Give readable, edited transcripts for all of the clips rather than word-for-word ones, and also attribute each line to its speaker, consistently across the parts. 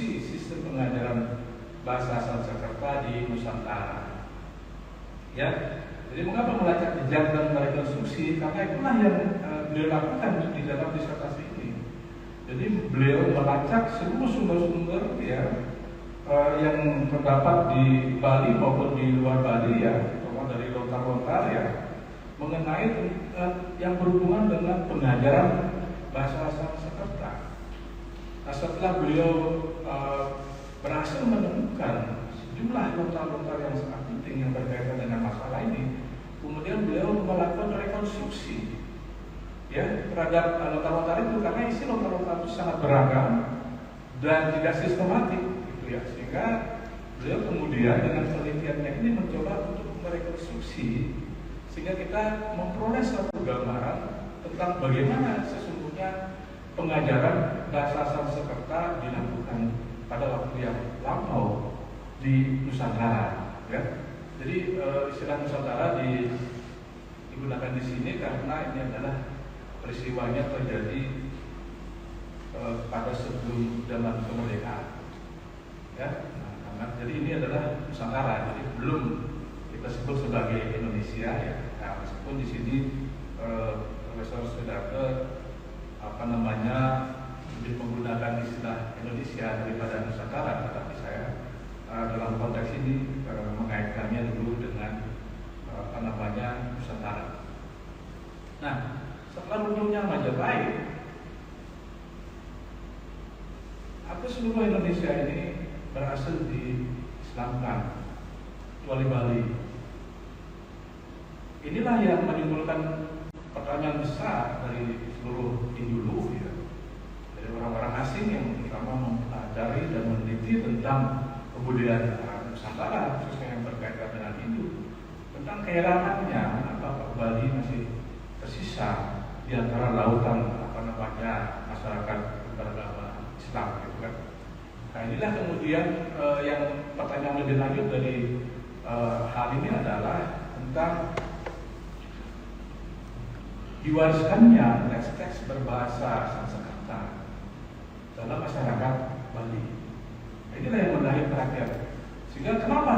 Speaker 1: merekonstruksi sistem pengajaran bahasa Sanskerta di Nusantara. Ya, jadi mengapa melacak jejak dan merekonstruksi? Karena itulah yang beliau lakukan di dalam disertasi ini. Jadi beliau melacak seluruh sumber-sumber ya yang terdapat di Bali maupun di luar Bali ya, terutama dari lontar-lontar ya, mengenai yang berhubungan dengan pengajaran bahasa Sanskerta. Nah, setelah beliau berhasil menemukan sejumlah lontar-lontar yang sangat penting yang berkaitan dengan masalah ini, kemudian beliau melakukan rekonstruksi ya terhadap lontar-lontar itu, karena isi lontar-lontar itu sangat beragam dan tidak sistematik gitu ya, sehingga beliau kemudian dengan penelitiannya ini mencoba untuk merekonstruksi sehingga kita memperoleh satu gambaran tentang bagaimana sesungguhnya pengajaran bahasa Sanskerta dilakukan pada waktu yang lampau di Nusantara ya. Jadi istilah Nusantara digunakan di sini karena ini adalah peristiwanya terjadi pada sebelum zaman kemerdekaan ya. Nah, jadi ini adalah Nusantara, jadi belum kita sebut sebagai Indonesia ya. Nah, meskipun di sini Profesor Sidarto lebih menggunakan istilah Indonesia daripada Nusantara, tetapi saya dalam konteks ini mengaitkannya dulu dengan Nusantara. Nah, setelah runtuhnya Majapahit, hampir seluruh Indonesia ini berhasil diislamkan kecuali Bali. Inilah yang menimbulkan pertanyaan besar dari seluruh Hindu ya, dari orang-orang asing yang pertama mempelajari dan meneliti tentang kebudayaan Nusantara, khususnya yang berkaitan dengan Hindu, tentang keheranannya apakah Bali masih tersisa di antara lautan masyarakat beragama Islam gitu kan. Nah, inilah kemudian yang pertanyaan lebih lanjut dari hal ini adalah tentang diwariskannya teks-teks berbahasa Sanskerta dalam masyarakat Bali. Inilah yang menarik perhatian. Sehingga kenapa?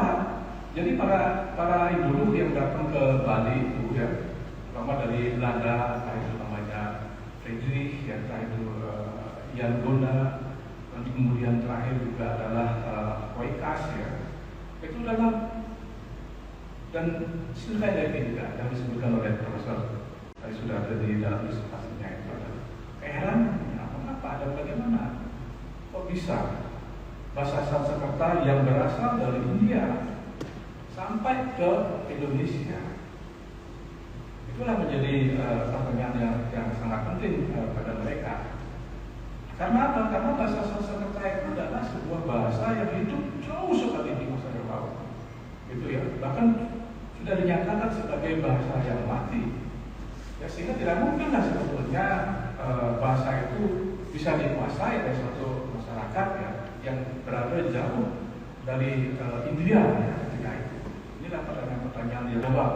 Speaker 1: Jadi para Hindu yang datang ke Bali itu ya, terutama dari Belanda, itu namanya Friedrich, yang terakhir itu Jan Gona, dan kemudian terakhir juga adalah Koikas ya. Itu adalah, dan Sylvain Levy juga yang disebutkan oleh Profesor tadi sudah ada di dalam disertasinya itu adalah keheranannya mengapa dan bagaimana kok bisa bahasa Sanskerta yang berasal dari India sampai ke Indonesia. Itulah menjadi pertanyaan yang sangat penting pada mereka. Karena apa? Karena bahasa Sanskerta itu adalah sebuah bahasa yang hidup jauh sekali di masa yang lalu, gitu ya. Bahkan sudah dinyatakan sebagai bahasa yang mati. Ya, sehingga tidak mungkinlah sebetulnya bahasa itu bisa dikuasai oleh suatu masyarakat ya, yang berada jauh dari India ya, ketika itu. Inilah pertanyaan-pertanyaan yang jawab.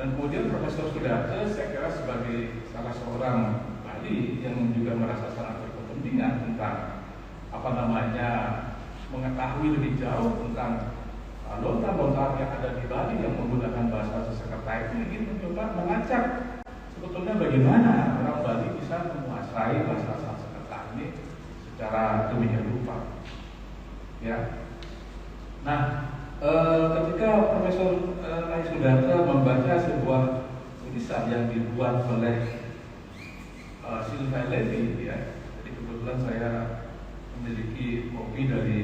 Speaker 1: Dan kemudian Profesor Sidarto saya kira sebagai salah seorang Bali yang juga merasa sangat berkepentingan tentang mengetahui lebih jauh tentang lontar-lontar yang ada di Bali yang menggunakan bahasa Sanskerta itu, ingin mencoba melacak sebetulnya bagaimana orang Bali bisa menguasai bahasa Sanskerta ini secara demikian rupa. Ya. Nah, ketika Profesor Sidarto membaca sebuah tulisan yang dibuat oleh Sylvain Levy, ya, jadi kebetulan saya memiliki kopi dari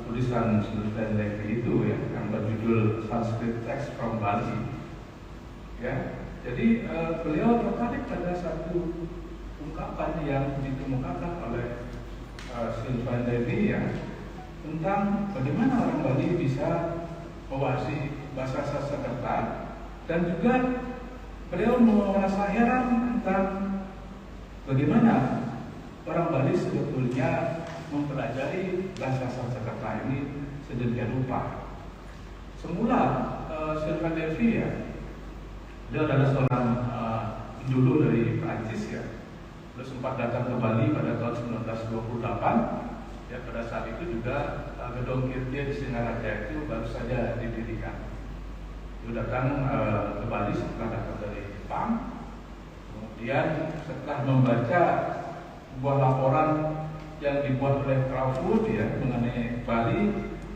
Speaker 1: tulisan Sylvain Levy itu ya, yang berjudul Sanskrit Text from Bali. Ya, jadi beliau tertarik pada satu ungkapan yang dikemukakan oleh Sylvain Levy ya, tentang bagaimana orang Bali bisa menguasai bahasa Sanskerta, dan juga beliau merasa heran tentang bagaimana orang Bali sebetulnya mempelajari bahasa Sanskerta ini sedemikian rupa. Semula Sylvain Levy ya, dia adalah seorang Hindu dari Prancis ya. Dia sempat datang ke Bali pada tahun 1928 Ya, pada saat itu juga gedung Kirtia di Singaraja itu baru saja didirikan. Itu datang ke Bali setelah datang dari Jepang. Kemudian setelah membaca sebuah laporan yang dibuat oleh Crawford ya mengenai Bali,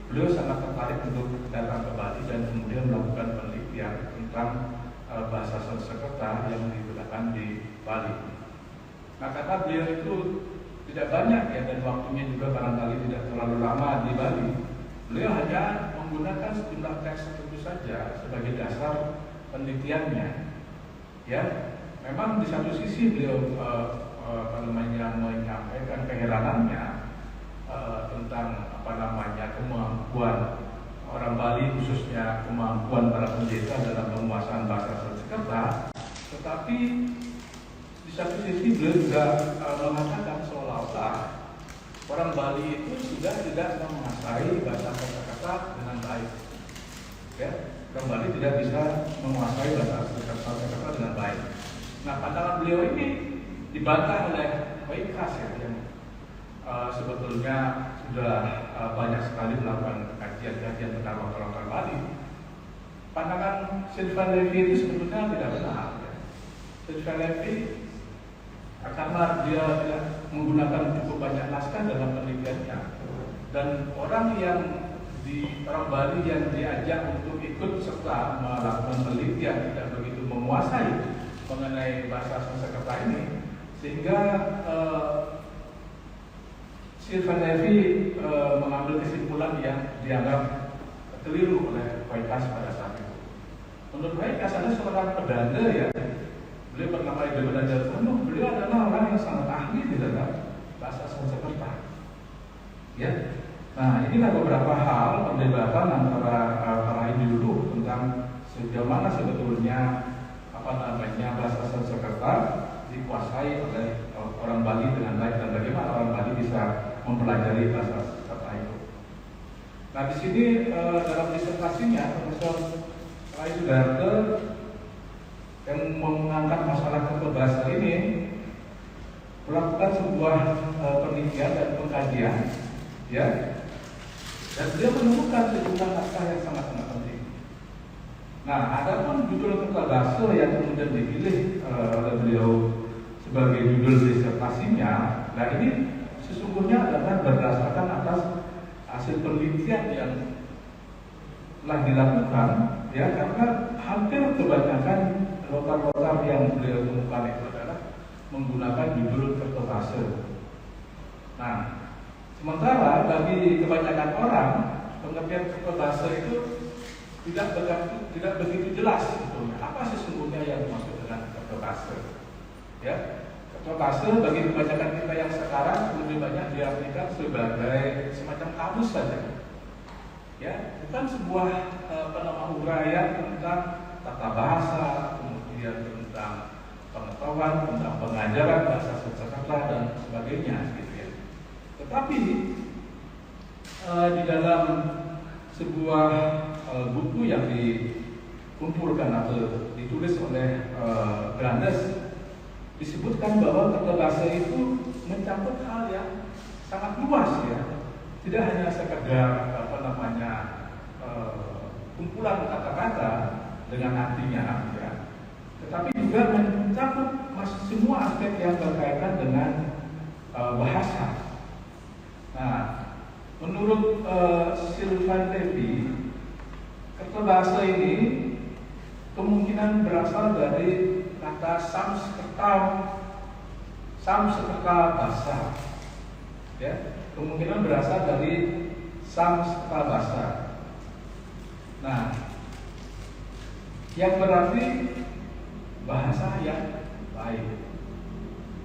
Speaker 1: beliau sangat tertarik untuk datang ke Bali dan kemudian melakukan penelitian tentang bahasa Sanskerta yang digunakan di Bali. Nah, karena beliau itu tidak banyak ya dan waktunya juga barangkali tidak terlalu lama di Bali, beliau hanya menggunakan sejumlah teks tertentu saja sebagai dasar penelitiannya. Ya, memang di satu sisi beliau menyampaikan keheranannya tentang kemampuan orang Bali, khususnya kemampuan para pendeta dalam penguasaan bahasa Sanskerta, tetapi di satu sisi beliau juga mengatakan seolah-olah orang Bali itu sudah tidak menguasai bahasa Sanskerta dengan baik. Ya, orang Bali tidak bisa menguasai bahasa Sanskerta dengan baik. Nah, pandangan beliau ini dibantah oleh Waikas ya, yang sebetulnya sudah banyak sekali melakukan kajian-kajian tentang lokal Bali. Pandangan Sylvain Levy itu sebetulnya tidak benar. Ya. Sylvain Levy karena dia menggunakan cukup banyak naskah dalam penelitiannya, dan orang Bali yang diajak untuk ikut serta melakukan penelitian tidak begitu menguasai mengenai bahasa Sanskerta ini, sehingga Sylvain Levy mengambil kesimpulan yang dianggap keliru oleh Waikas pada saat itu. Menurut Waikas ada seorang pedanda ya, beliau bernama Ibu Dada Tanu, beliau adalah orang yang sangat ahli di dalam bahasa Sanskerta. Ya, nah inilah beberapa hal perdebatan antara para ideolog tentang sejauh mana sebetulnya bahasa Sanskerta dikuasai oleh orang Bali dengan baik dan bagaimana orang Bali bisa mempelajari bahasa Sanskerta itu. Nah, di sini dalam disertasinya Profesor Rai Sudarto yang mengangkat masalah bahasa ini melakukan sebuah penelitian dan pengkajian, ya, dan beliau menemukan sejumlah naskah yang sangat-sangat penting. Nah, ada pun judul bahasa yang kemudian dipilih oleh beliau sebagai judul disertasinya. Nah, ini sesungguhnya adalah berdasarkan atas hasil penelitian yang telah dilakukan, ya, karena hampir kebanyakan lokal yang beliau temukan itu adalah menggunakan judul tertebase. Nah, sementara bagi kebanyakan orang pengertian tertebase itu tidak begitu jelas sebetulnya apa sesungguhnya yang dimaksud dengan tertebase. Ya, tertebase bagi kebanyakan kita yang sekarang lebih banyak diartikan sebagai semacam kamus saja. Ya, bukan sebuah uraian tentang tata bahasa, kemudian tentang pengetahuan, tentang pengajaran bahasa Sanskerta dan sebagainya, gitu ya. Tetapi di dalam sebuah buku yang dikumpulkan atau ditulis oleh Brandes, disebutkan bahwa tertebase itu mencakup hal yang sangat luas ya, tidak hanya sekedar kumpulan kata-kata dengan artinya ya, tetapi juga mencakup semua aspek yang berkaitan dengan bahasa. Nah, menurut Sylvain Levy, tertebase ini kemungkinan berasal dari kata Sanskerta bahasa, ya, kemungkinan berasal dari Sanskerta bahasa. Nah, yang berarti bahasa yang baik.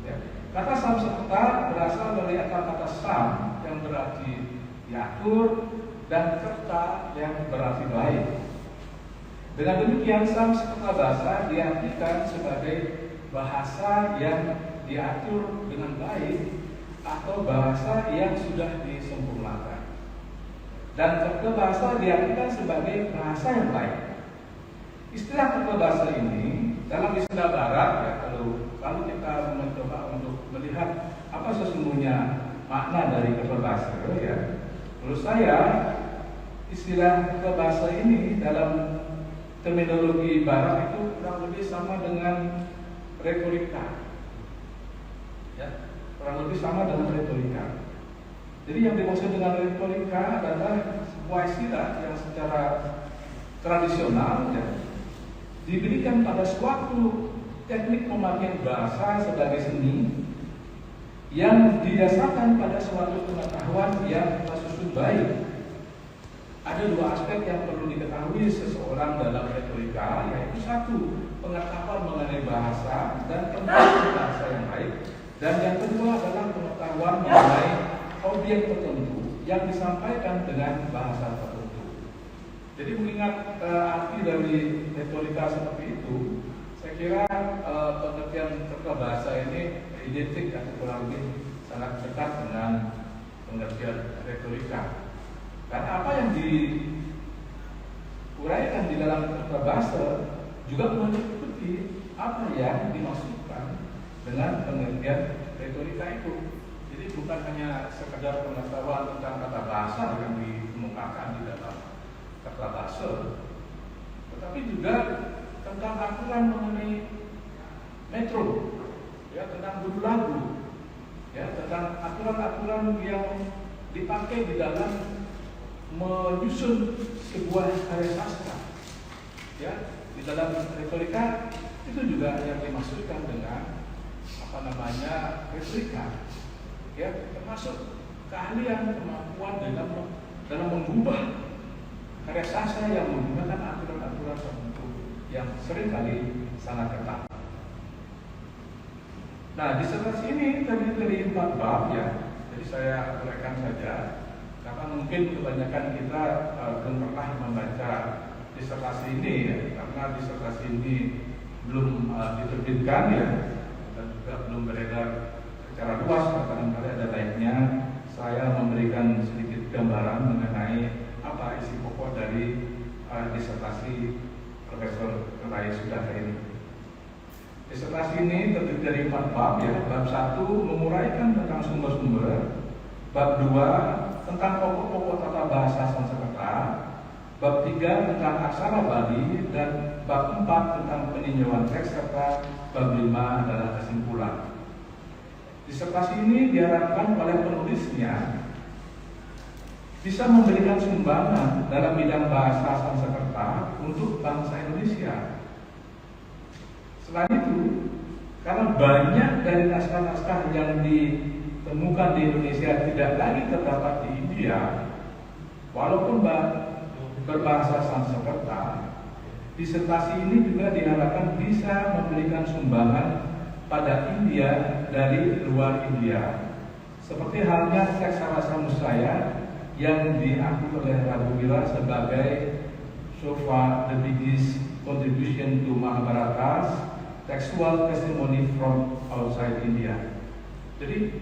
Speaker 1: Ya. Kata Sanskerta berasal dari kata sam yang berarti diatur dan kerta yang berarti baik. Dengan demikian Sanskerta bahasa diartikan sebagai bahasa yang diatur dengan baik atau bahasa yang sudah disempurnakan. Dan tertebase diartikan sebagai bahasa yang baik. Istilah tertebase ini dalam istilah Barat ya, kalau kita mencoba untuk melihat apa sesungguhnya makna dari keberbahasa ya. Menurut saya istilah keberbahasa ini dalam terminologi barat itu kurang lebih sama dengan retorika. Ya, kurang lebih sama dengan retorika. Jadi yang dimaksud dengan retorika adalah sebuah istilah yang secara tradisional ya, diberikan pada suatu teknik pemakaian bahasa sebagai seni yang didasarkan pada suatu pengetahuan yang tersusun baik. Ada dua aspek yang perlu diketahui seseorang dalam retorika, yaitu satu, pengetahuan mengenai bahasa dan pengetahuan bahasa yang baik, dan yang kedua adalah pengetahuan mengenai objek tertentu yang disampaikan dengan bahasa tertentu. Jadi mengingat arti dari retorika seperti itu, saya kira pengertian tata bahasa ini identik atau kurang lebih sangat dekat dengan pengertian retorika. Karena apa yang diuraikan di dalam tata bahasa juga mengikuti apa yang dimaksudkan dengan pengertian retorika itu. Jadi bukan hanya sekedar pengetahuan tentang tata bahasa yang dikemukakan di dalam tata bahasa, tetapi juga tentang aturan mengenai metro, ya, tentang judul lagu, ya, tentang aturan-aturan yang dipakai di dalam menyusun sebuah karya sastra, ya, di dalam retorika itu juga yang dimaksudkan dengan retorika. Ya, termasuk keahlian, kemampuan dalam mengubah karya sastra yang menggunakan aturan-aturan tertentu yang seringkali sangat ketat. Nah, disertasi ini terdiri dari 4 bab ya. Jadi saya uraikan saja karena mungkin kebanyakan kita belum pernah membaca disertasi ini ya, karena disertasi ini belum diterbitkan ya, dan juga belum beredar secara luas. Barangkali ada baiknya saya memberikan sedikit gambaran mengenai apa isi pokok dari disertasi Profesor Rai Sudara ini. Disertasi ini terdiri dari 4 bab ya. Bab 1 menguraikan tentang sumber-sumber, bab 2 tentang pokok-pokok tata bahasa Sanskerta, bab 3 tentang aksara Bali, dan bab 4 tentang peninjauan teks, serta bab 5 adalah kesimpulan. Disertasi ini diharapkan oleh penulisnya bisa memberikan sumbangan dalam bidang bahasa Sanskerta untuk bangsa Indonesia. Selain itu, karena banyak dari naskah-naskah yang ditemukan di Indonesia tidak lagi terdapat di India, walaupun berbahasa Sanskerta, disertasi ini juga diharapkan bisa memberikan sumbangan pada India dari luar India, seperti halnya teks Sarasa Musaya yang diakui oleh Raghuvira sebagai so far the biggest contribution to Mahabharata's textual testimony from outside India. Jadi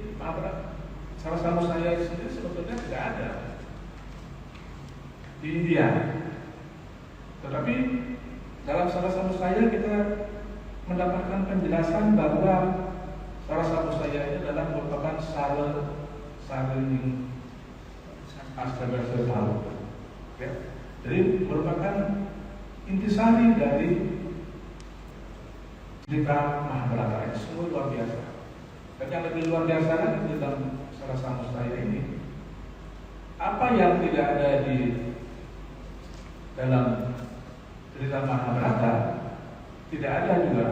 Speaker 1: Sarasa Musaya sendiri sebetulnya tidak ada di India, tetapi dalam Sarasa Musaya kita mendapatkan penjelasan bahwa Sarasa Musaya ini adalah merupakan saling astaga tahu, ya. Jadi merupakan intisari dari cerita Mahabharata. Itu semua luar biasa. Dan yang lebih luar biasa kan di dalam Sarasa Musaya ini, apa yang tidak ada di dalam cerita Mahabharata tidak ada juga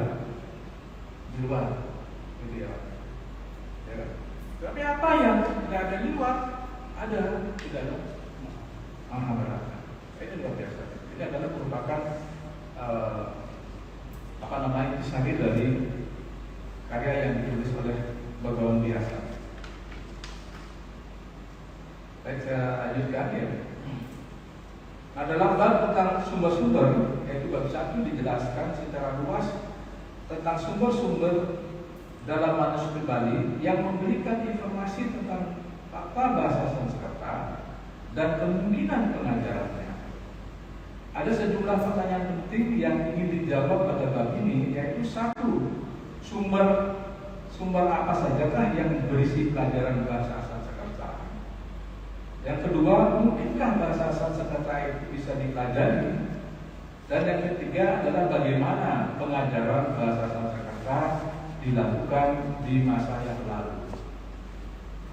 Speaker 1: di luar, gitu ya. Tapi apa yang tidak ada di luar ada di dalam Mahabharata. Ini luar biasa. Ini adalah merupakan intisari dari karya yang ditulis oleh Bagawan Biasa. Baik, saya lanjutkan ya. Nah, dalam bab tentang sumber-sumber, yaitu bab 1 dijelaskan secara luas tentang sumber-sumber dalam manuskrip Bali yang memberikan informasi tentang fakta bahasa Sanskerta dan kemungkinan pengajarannya. Ada sejumlah pertanyaan penting yang ingin dijawab pada bab ini, yaitu 1, sumber apa sajakah yang berisi pelajaran bahasa Sanskerta Yang kedua, mungkinkah bahasa Sanskerta itu bisa dipelajari? Dan yang ketiga adalah bagaimana pengajaran bahasa Sanskerta dilakukan di masa yang lalu.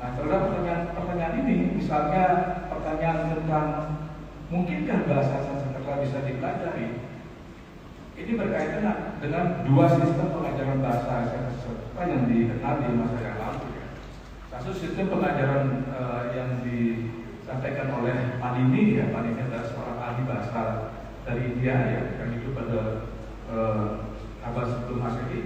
Speaker 1: Nah, terhadap pertanyaan ini, misalnya pertanyaan tentang mungkinkah bahasa Sanskerta bisa dipelajari, ini berkaitan dengan dua sistem pengajaran bahasa Sanskerta yang dikenal di masa yang lalu. Satu sistem pengajaran yang disampaikan oleh Panini, ya, Panini adalah seorang ahli bahasa dari India, ya, yang hidup pada abad sebelum Masehi.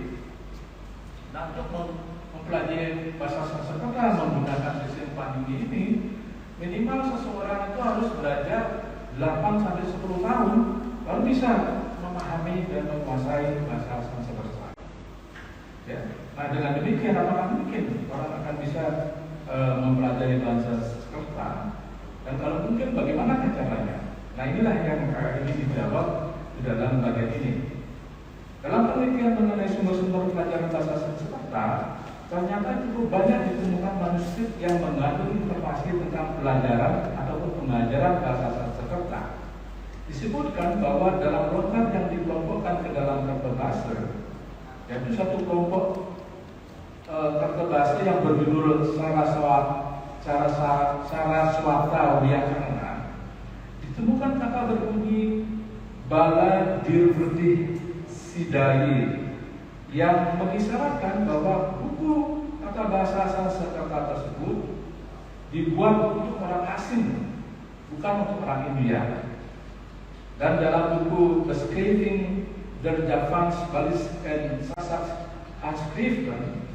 Speaker 1: Nah, untuk mempelajari bahasa Sanskerta menggunakan sistem Panini ini, minimal seseorang itu harus belajar 8-10 tahun baru bisa memahami dan menguasai bahasa Sanskerta. Ya. Nah, dengan demikian apakah mungkin orang akan bisa mempelajari bahasa Sanskerta? Dan kalau mungkin, bagaimana caranya? Nah, inilah yang ini dijawab di dalam bagian ini. Dalam penelitian mengenai sumber-sumber pelajaran bahasa Sanskerta, ternyata cukup banyak ditemukan manuskrip yang mengandung informasi tentang pelajaran ataupun pengajaran bahasa Sanskerta. Disebutkan bahwa dalam lontar yang dikelompokkan ke dalam kertas bahasa, yaitu satu kelompok kertas bahasa yang berjudul Saraswata Wyakarna, ditemukan kata berbunyi Bala Dirvrti Sidai yang mengisyaratkan bahwa buku kata bahasa Sanskerta tersebut dibuat untuk orang asing, bukan untuk orang India. Dan dalam buku Beskriving der Javans Balis and Sasak Handskriften,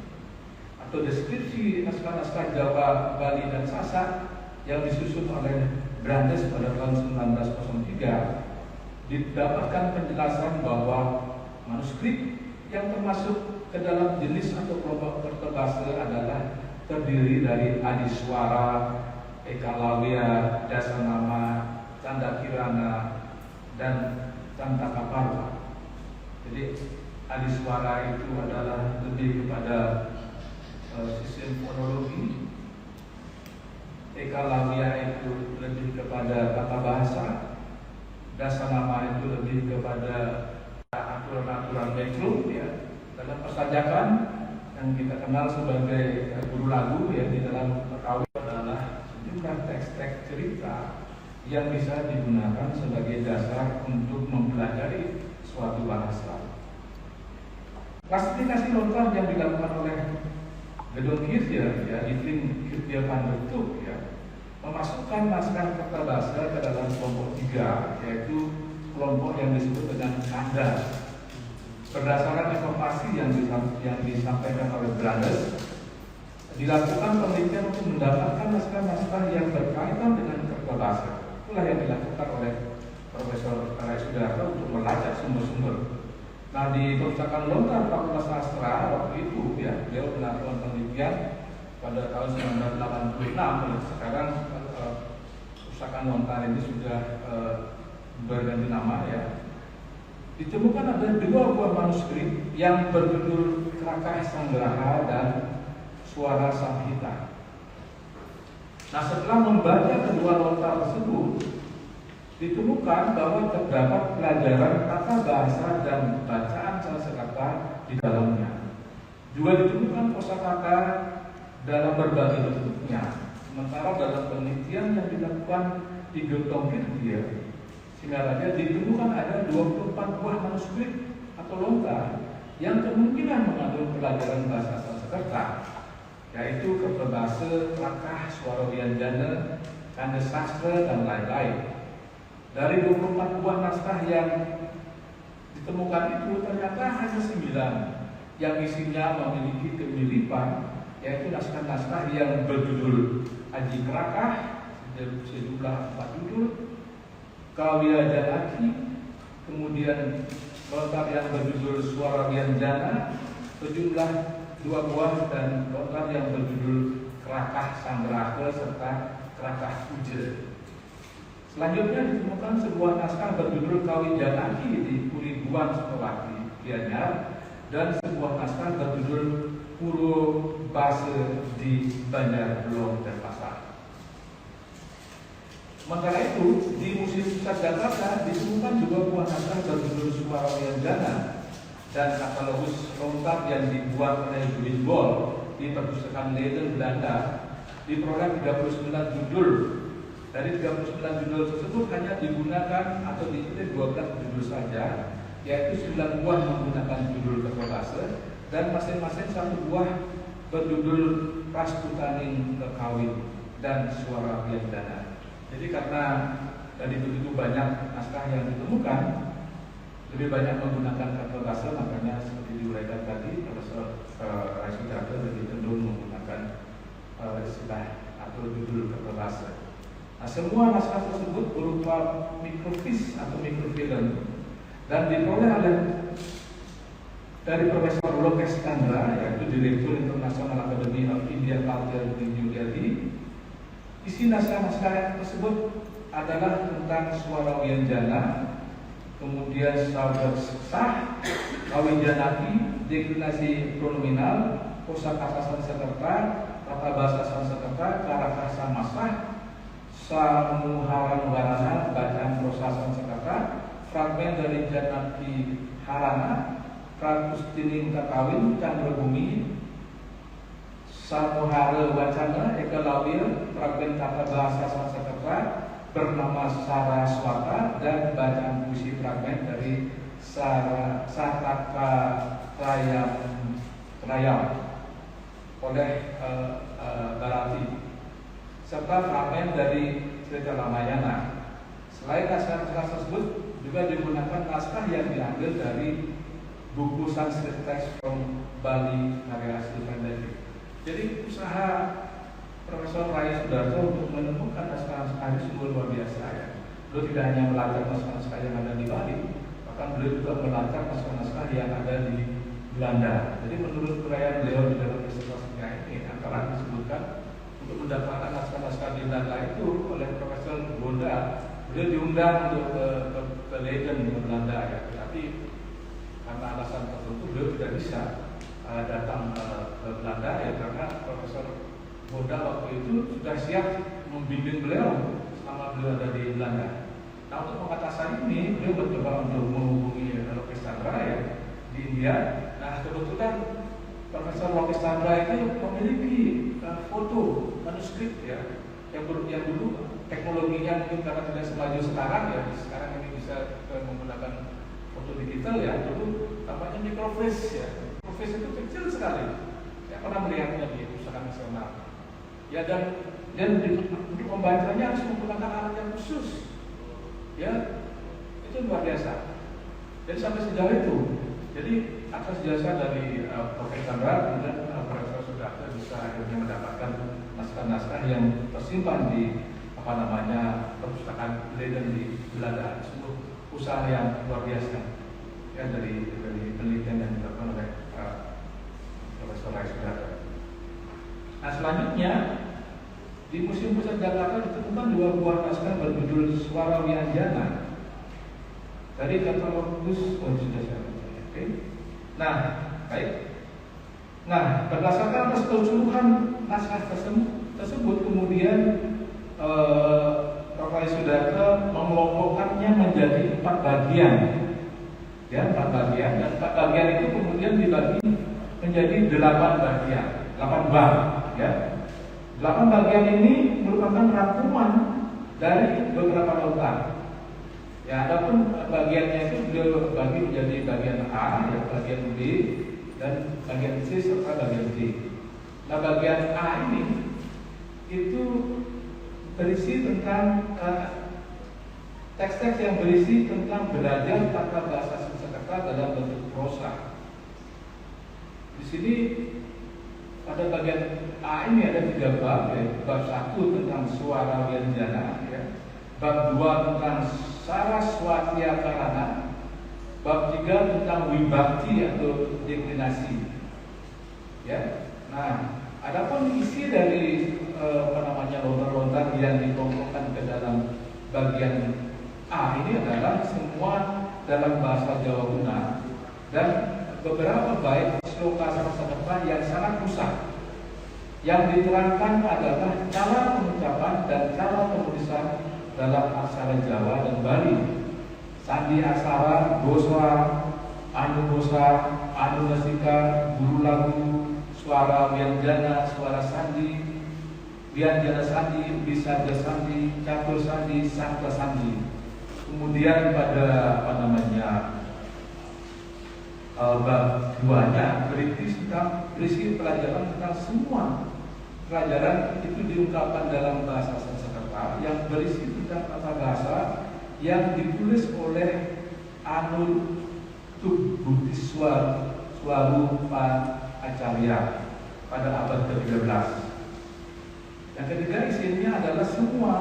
Speaker 1: atau deskripsi naskah-naskah Jawa, Bali, dan Sasak yang disusun oleh Brandes pada tahun 1903, didapatkan penjelasan bahwa manuskrip yang termasuk ke dalam jenis atau kelompok kertas bahasa adalah terdiri dari Adiswara, Ekalawya, Dasanama, Candakirana, dan Cantakaparwa. Jadi Adiswara itu adalah lebih kepada sistem fonologi, Ekalawya itu lebih kepada tata bahasa, Dasanama itu lebih kepada aturan-aturan metro, ya, dalam persajakan yang kita kenal sebagai guru lagu, ya, di dalam perkawinan adalah sejumlah teks-teks cerita yang bisa digunakan sebagai dasar untuk mempelajari suatu bahasa. Klasifikasi lontar yang dilakukan oleh Gedong Kirja, ya, Evelyn Kirja van der Tuk, ya, memasukkan naskah kertas bahasa ke dalam kelompok 3, yaitu kelompok yang disebut dengan kanda. Berdasarkan informasi yang disampaikan oleh Brandes, dilakukan penelitian untuk mendapatkan naskah-naskah yang berkaitan dengan kertas bahasa. Itulah yang dilakukan oleh Profesor Rai Sudarto untuk melacak sumber-sumber. Nah, di Perpustakaan Lontar Fakultas Sastra waktu itu, ya, beliau melakukan penelitian pada tahun 1986. Sekarang Perpustakaan Lontar ini sudah berganti nama, ya. Ditemukan ada 2 buah manuskrip yang berjudul Krakah Sanggraha dan Suara Samhita. Nah, setelah membaca kedua lontar tersebut, ditemukan bahwa terdapat pelajaran tata bahasa dan bacaan Sanskerta di dalamnya. Juga ditemukan kosakata dalam berbagai bentuknya. Sementara dalam penelitian yang dilakukan di Gedong Kirja, Singaraja, ditemukan ada 24 buah manuskrip atau lontar yang kemungkinan mengandung pelajaran bahasa Sanskerta, yaitu kertas bahasa, Krakah, Swara Wyanjana, Kanda Sastra, dan lain-lain. Dari 24 buah naskah yang ditemukan itu, ternyata hanya 9 yang isinya memiliki kemiripan, yaitu naskah-naskah yang berjudul Aji Krakah, sejumlah 4 judul, Kawya Janaki, kemudian lontar yang berjudul Swara Wyanjana, sejumlah 2 buah, dan lontar yang berjudul Krakah Sanggraha serta Krakah Puja. Selanjutnya ditemukan sebuah naskah berjudul Kawya Janaki di Puribuan Sukawati, Gianyar, dan sebuah naskah berjudul Puro Base di Banjar Belong dan Pasar. Sementara itu di Museum Pusat Jakarta ditemukan juga buah naskah berjudul Suara Wianjana dan katalogus lengkap yang dibuat oleh Louis Bol di Perpustakaan Leiden Belanda diperoleh 39 judul. Dari 39 judul tersebut hanya digunakan atau ditulis 12 judul saja, yaitu 9 buah menggunakan judul kerbase dan masing-masing 1 buah berjudul Rastutaning Kekawin dan Suara Wianjana. Jadi karena dari begitu banyak naskah yang ditemukan, lebih banyak menggunakan kerbase, makanya seperti diuraikan tadi, Profesor Raisudarto lebih cenderung menggunakan istilah atau judul kerbase. Nah, semua naskah tersebut berupa mikrofilm atau mikrofilm dan diperoleh oleh dari Profesor Lokesh Chandra, yaitu Direktur International Academy of Indian Culture di New Delhi. Isi naskah-naskah tersebut adalah tentang Suara Wianjana, kemudian Saudara Sah, Kawin Janaki, deklinasi pronominal, kosakata Sanskerta, tata bahasa Sanskerta, karakter Samasah, Samuhara Nugarana, bacaan prosa Sanskerta, fragmen dari Janaki Harana, Prakustining Kakawin, Candra Bumi, Samuhara Wacana, Eka Lawil, fragmen tata bahasa Sanskerta bernama Saraswata, dan bacaan puisi fragmen dari Sataka Rayam oleh Bharati, serta fragmen dari cerita Ramayana. Selain naskah-naskah tersebut juga digunakan naskah yang diambil dari buku Sanskrit Text from Bali karya Stephen David. Jadi usaha Profesor Raisudarto untuk menemukan naskah-naskah ini sungguh luar biasa ya. Beliau tidak hanya melacak naskah-naskah yang ada di Bali, bahkan beliau juga melacak naskah-naskah yang ada di Belanda. Jadi menurut uraian beliau di dalam disertasinya ini, antara disebutkan untuk mendapatkan naskah-naskah di Belanda itu oleh Profesor Bonda, beliau diundang untuk ke Leiden ke Belanda ya. Tetapi karena alasan tertentu beliau tidak bisa datang ke Belanda ya, karena Profesor Bonda waktu itu sudah siap membimbing beliau selama beliau ada di Belanda. Nah, untuk mengatasi ini beliau mencoba untuk menghubungi Lokesh Chandra ya di India. Nah, kebetulan Profesor Lokesh Chandra itu memiliki foto manuskrip ya yang dulu teknologinya mungkin karena tidak semaju sekarang ya, sekarang ini bisa menggunakan foto digital ya, dulu namanya microfiche ya. Microfiche itu kecil sekali. Saya pernah melihatnya di Pusaka Nasional. Ya, dan untuk membacanya harus menggunakan alat yang khusus. Ya, itu luar biasa. Jadi sampai sejauh itu. Jadi atas jasa dari Profesor Chandra, kemudian Profesor Sudarto bisa akhirnya mendapatkan naskah-naskah yang tersimpan di perpustakaan Leiden di Belanda. Sungguh usaha yang luar biasa ya dari penelitian yang dilakukan oleh Profesor Raisudarto. Nah, selanjutnya di Museum Pusat Jakarta ditemukan 2 buah naskah berjudul Suara Wianjana dari katalogus sudah saya baca. Oke. Nah, baik. Nah, berdasarkan keseluruhan naskah tersebut kemudian Prof. Raisudarto mengelompokkannya menjadi 4 bagian. Ya, 4 bagian, dan 4 bagian itu kemudian dibagi menjadi 8 bagian, 8 bab, ya. 8 bagian ini merupakan rangkuman dari beberapa lautan. Ya, adapun bagiannya itu beliau bagi menjadi bagian A, ya, bagian B, dan bagian C serta bagian D. Nah, bagian A ini itu berisi tentang teks-teks yang berisi tentang belajar tata bahasa Sanskerta dalam bentuk prosa. Di sini pada bagian A ini ada 3 bab, yaitu bab 1 tentang Suara Wianjana, ya. Bab 2 tentang Saraswatya Karana, bab 3 tentang Wibakti atau deklinasi. Ya. Nah, adapun isi dari lontar-lontar yang dikelompokkan ke dalam bagian A ini adalah semua dalam bahasa Jawa Kuna dan beberapa bait sloka Sanskerta yang sangat rusak. Yang diterangkan adalah cara pengucapan dan cara penulisan dalam aksara Jawa dan Bali. Sandi aksara, dosa, anudosa, anunasika, guru lagu, suara wianjana, suara sandi, wianjana sandi, bisarja sandi, catur sandi, sakta sandi. Kemudian pada bab 2-nya berisi pelajaran tentang semua pelajaran itu diungkapkan dalam bahasa Sanskerta yang berisi tentang tata bahasa yang ditulis oleh Anutubhutiswar Swarupa Acarya pada abad ke-13. Yang ketiga isinya adalah semua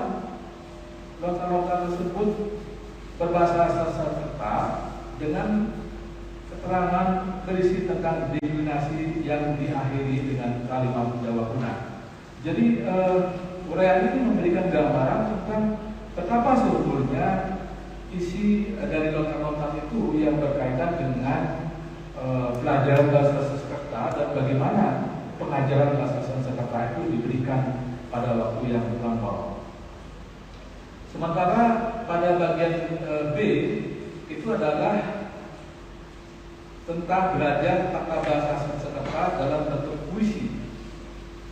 Speaker 1: nota-nota tersebut berbahasa Sanskerta dengan keterangan berisi tentang denominasi yang diakhiri dengan kalimat Jawa kuno. Jadi uraian ini memberikan gambaran tentang betapa sebetulnya isi dari nota-nota itu yang berkaitan dengan pelajaran bahasa Sanskerta dan bagaimana pengajaran bahasa Sanskerta itu diberikan pada waktu yang terlampau. Sementara pada bagian B itu adalah tentang belajar tata bahasa Sanskerta dalam bentuk puisi.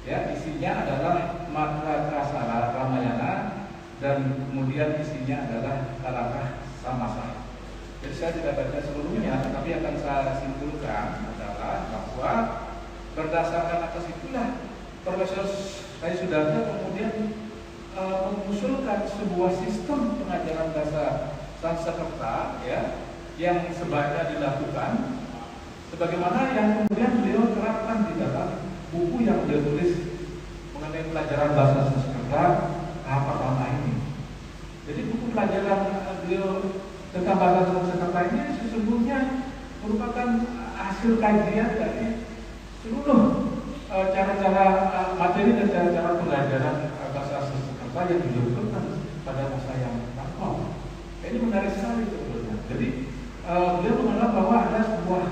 Speaker 1: Ya, isinya adalah Mahaprasara Ramayana dan kemudian isinya adalah Kalaka Samasa. Jadi saya tidak baca seluruhnya, tetapi akan saya simpulkan adalah bahwa berdasarkan atas itulah Profesor Kai Sudarjo kemudian mengusulkan sebuah sistem pengajaran bahasa Sanskerta ya, yang sebaiknya dilakukan sebagaimana yang kemudian beliau terapkan di dalam buku yang beliau tulis mengenai pelajaran bahasa Sanskerta tahap pertama ini. Jadi buku pelajaran beliau tentang bahasa Sanskerta ini sesungguhnya merupakan hasil kajian dari seluruh cara-cara materi dan cara-cara pelajaran bahasa Sanskerta yang dilakukan pada masa yang lampau. Ini menarik sekali sebetulnya. Jadi beliau menganggap bahwa ada sebuah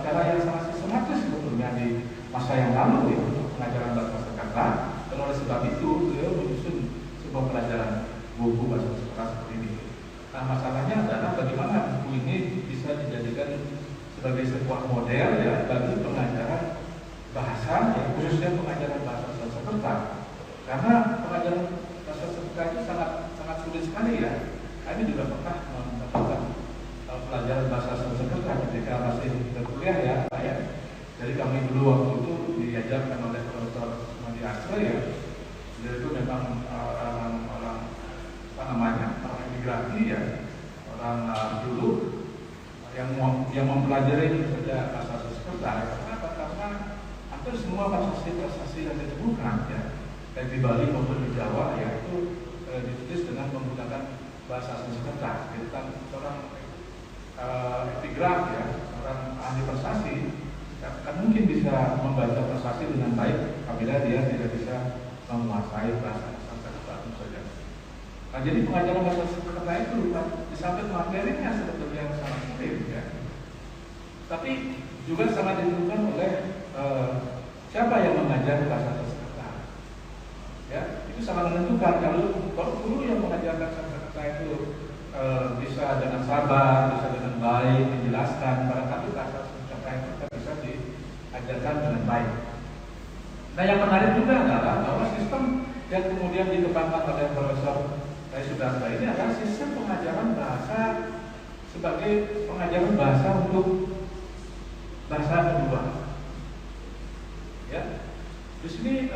Speaker 1: cara yang sangat sistematis sebetulnya di masa yang lalu ya, untuk pengajaran bahasa Sanskerta. Dan oleh sebab itu beliau menyusun sebuah pelajaran buku bahasa Sanskerta seperti ini. Nah, masalahnya adalah bagaimana buku ini bisa dijadikan sebagai sebuah model ya bagi pengajaran bahasa, ya, khususnya pengajaran bahasa Sanskerta. Karena pengajaran bahasa Sanskerta itu sangat sulit sekali ya. Kami juga pernah mendapatkan pelajaran bahasa Sanskerta ketika masih berkuliah ya, Pak ya. Jadi kami dulu waktu itu diajarkan oleh Profesor Madi Asra ya. Dia itu memang orang orang imigrasi ya, orang dulu yang mempelajari saja bahasa Sanskerta. Kenapa? Karena hampir semua prasasti yang ditemukan ya, baik di Bali maupun di Jawa ya itu ditulis dengan menggunakan bahasa Sanskerta. Jadi kan seorang epigraf ya, orang ahli prasasti kan mungkin bisa membaca prasasti dengan baik apabila dia tidak bisa menguasai bahasa Sanskerta tentu saja. Nah, jadi pengajaran bahasa Sanskerta itu di samping materinya sebetulnya yang sangat sulit ya, tapi juga sangat ditentukan oleh siapa yang mengajar bahasa Sanskerta. Ya, itu sangat menentukan. Kalau guru yang mengajarkan Sanskerta itu bisa dengan sabar, bisa dengan baik menjelaskan, barangkali bahasa Sanskerta itu bisa diajarkan dengan baik. Nah, yang menarik juga adalah bahwa sistem yang kemudian dikembangkan oleh Profesor Kai Sudarjo ini adalah sistem pengajaran bahasa sebagai pengajaran bahasa untuk bahasa kedua. Ya, di sini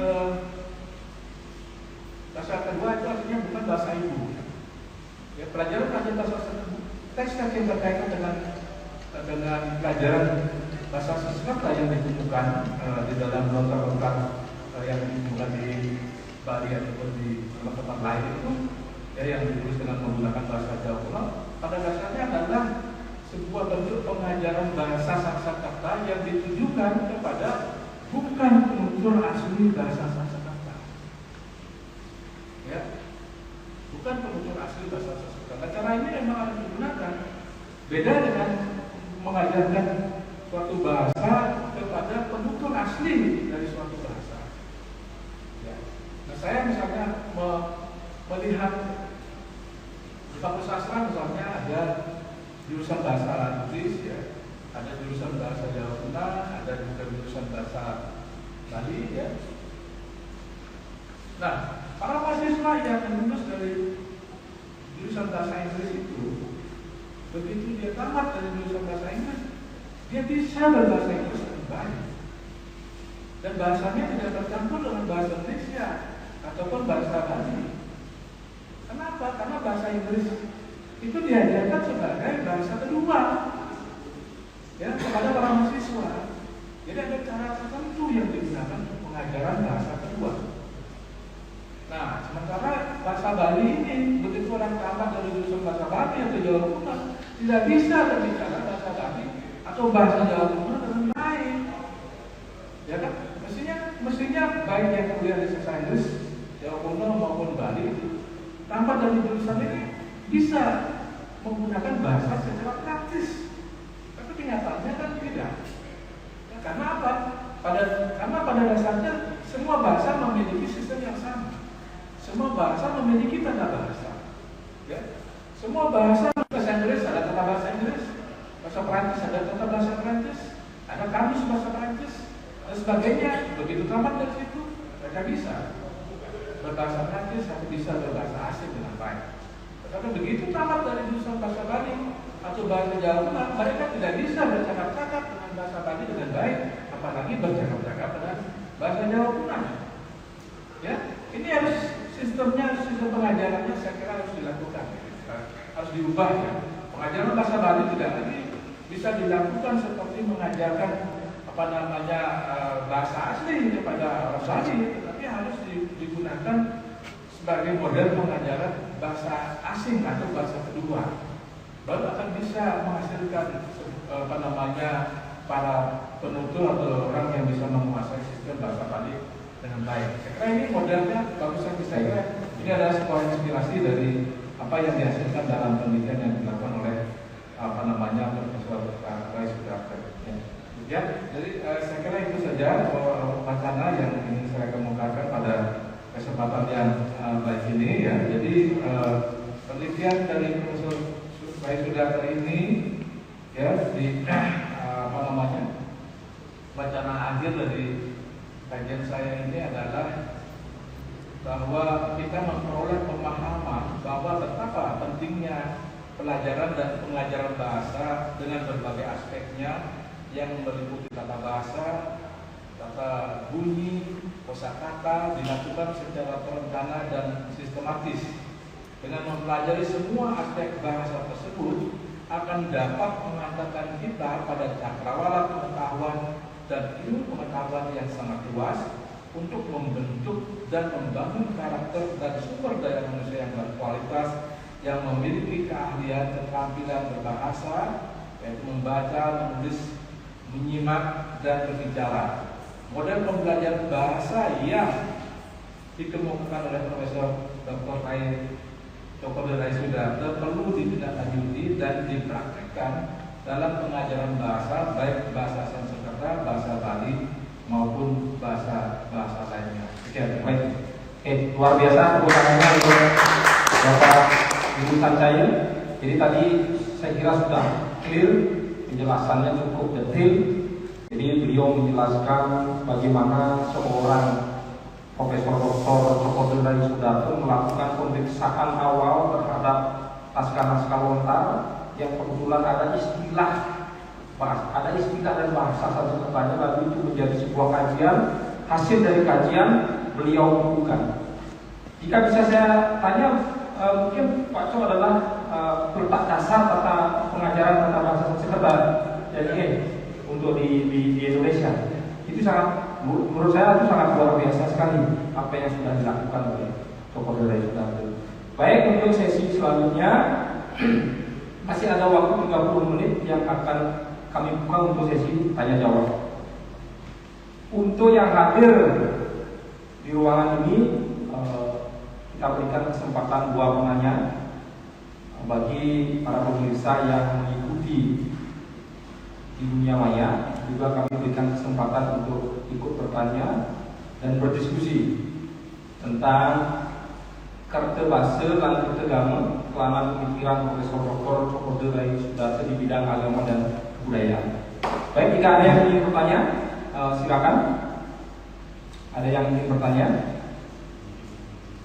Speaker 1: bahasa kedua itu artinya bukan bahasa ibu. Ya, pelajaran bahasa teks yang berkaitan dengan pelajaran bahasa Sanskerta yang ditemukan di dalam nota-nota yang dimulai di Bali ataupun di tempat lain itu ya, yang ditulis dengan menggunakan bahasa Jawa kuno, pada dasarnya adalah sebuah bentuk pengajaran bahasa Sanskerta yang ditujukan kepada bukan penutur asli bahasa Sanskerta. Ya, bukan penutur asli bahasa Sanskerta. Nah, cara ini memang harus digunakan. Beda dengan mengajarkan suatu bahasa kepada penutur asli dari suatu bahasa. Ya. Nah, saya misalnya melihat di fakultas sastra misalnya ada jurusan bahasa Inggris, ya, ada jurusan bahasa Jawa Tengah, ada juga jurusan bahasa Bali, ya. Nah, para mahasiswa yang lulus dari jurusan bahasa Inggris itu, begitu dia tamat dari jurusan bahasa Inggris, dia bisa berbahasa Inggris dengan baik. Dan bahasanya tidak tercampur dengan bahasa Indonesia ataupun bahasa Bali. Kenapa? Karena bahasa Inggris itu diajarkan sebagai bahasa kedua, ya, kepada para mahasiswa. Jadi ada cara tertentu yang digunakan untuk pengajaran bahasa kedua. Nah, sementara bahasa Bali ini, begitu orang tamat dari jurusan bahasa Bali atau Jawa Kuno, tidak bisa berbicara bahasa Bali atau bahasa Jawa Kuno dengan baik. Ya kan? Mestinya baik yang kuliah di bahasa Inggris, Jawa Kuno maupun Bali, tamat dari jurusan ini bisa menggunakan bahasa secara praktis. Tapi kenyataannya kan tidak. Ya, karena apa? Karena pada dasarnya semua bahasa memiliki sistem yang sama. Semua bahasa memiliki tata bahasa. Ya. Semua bahasa Inggris ada tata bahasa Inggris, bahasa Perancis ada tata bahasa Perancis, ada kamus bahasa Perancis, dan sebagainya. Begitu tamat dari situ, mereka bisa berbahasa Perancis atau bisa berbahasa asing dengan baik. Tetapi begitu tamat dari jurusan bahasa Bali atau bahasa Jawa Tengah, mereka tidak bisa bercakap-cakap dengan bahasa Bali dengan baik, apalagi bercakap-cakap dengan bahasa Jawa Tengah. Ya, ini harus sistem pengajarannya saya kira harus dilakukan, harus diubah, ya. Pengajaran bahasa Bali tidak lagi bisa dilakukan seperti mengajarkan bahasa asli kepada orang Bali, tetapi harus digunakan sebagai model pengajaran bahasa asing atau bahasa kedua. Baru akan bisa menghasilkan para penutur atau orang yang bisa menguasai sistem bahasa Bali dengan baik. Saya kira ini modelnya bagus sekali. Saya kira ini adalah sebuah inspirasi dari apa yang dihasilkan dalam penelitian yang dilakukan oleh Profesor Rai Sudarta. Ya, jadi saya kira itu saja wacana yang ingin saya kemukakan pada kesempatan yang baik ini, ya. Jadi penelitian dari Profesor Rai Sudarta ini, ya, di wacana akhir dari kajian saya ini adalah bahwa kita memperoleh pemahaman bahwa betapa pentingnya pelajaran dan pengajaran bahasa dengan berbagai aspeknya yang meliputi tata bahasa, tata bunyi, kosakata dilakukan secara terencana dan sistematis. Dengan mempelajari semua aspek bahasa tersebut akan dapat mengantarkan kita pada cakrawala pengetahuan dan ilmu pengetahuan yang sangat luas untuk membentuk dan membangun karakter dan sumber daya manusia yang berkualitas, yang memiliki keahlian keterampilan berbahasa, yaitu membaca, menulis, menyimak, dan berbicara. Model pembelajaran bahasa yang dikemukakan oleh Profesor Dr. Rai Sudarta perlu ditindaklanjuti dan dipraktikkan dalam pengajaran bahasa, baik bahasa Sanskerta, bahasa Bali maupun bahasa lainnya. Sekian, baik.
Speaker 2: Luar biasa tepuk tangannya untuk Bapak Ibu Sanjaya. Jadi tadi saya kira sudah clear, penjelasannya cukup detail. Jadi beliau menjelaskan bagaimana seorang Profesor Dr. Joko Rai Sudarta melakukan pemeriksaan awal terhadap naskah-naskah lontar yang kebetulan ada istilah dan bahasa Sanskertanya, lalu itu menjadi sebuah kajian. Hasil dari kajian beliau bukukan. Jika bisa saya tanya, mungkin Pak Co adalah letak dasar tata pengajaran tata bahasa Sanskerta jadi untuk di Indonesia. Itu sangat, menurut saya itu sangat luar biasa sekali apa yang sudah dilakukan oleh Dr. Rai Sudarta. Baik, untuk sesi selanjutnya masih ada waktu 30 menit yang akan kami buka untuk sesi tanya jawab. Untuk yang hadir di ruangan ini, kita berikan kesempatan 2 penanya. Bagi para pemirsa yang mengikuti di dunia maya, juga kami berikan kesempatan untuk ikut bertanya dan berdiskusi tentang Karte bahasa dan karte agama kelana pemikiran Profesor Dr. Cokorda dari Sudarsa di bidang agama dan kebudayaan. Baik, jika ada yang ingin bertanya, silakan. Ada yang ingin bertanya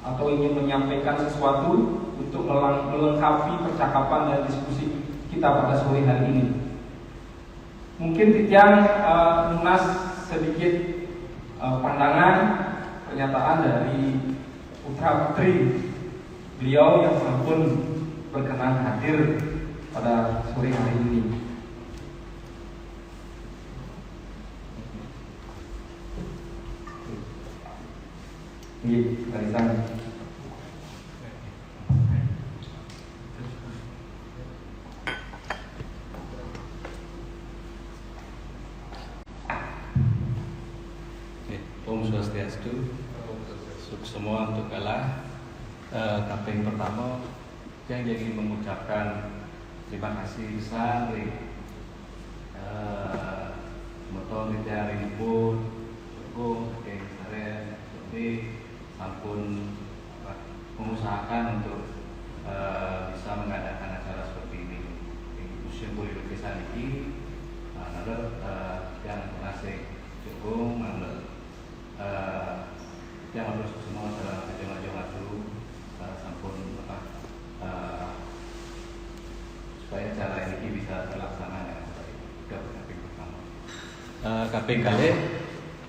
Speaker 2: atau ingin menyampaikan sesuatu untuk melengkapi percakapan dan diskusi kita pada sore hari ini. Mungkin Titian lunas sedikit pandangan pernyataan dari putra putri beliau yang sampun berkenan hadir pada sore hari ini. Iya, dari sana.
Speaker 3: Om Swastiastu, sukses semua untuk Allah. Kaping pertama yang jadi mengucapkan terima kasih besar motor di hari pun Agung, Saren, seperti sampun mengusahakan untuk bisa mengadakan acara seperti ini di Museum Budi Lukisan ini. Yang mengasih Agung, yang harus semua terjemah-jemah dulu sampun supaya acara ini bisa terlaksana dengan baik. Kaping pertama. Kaping kali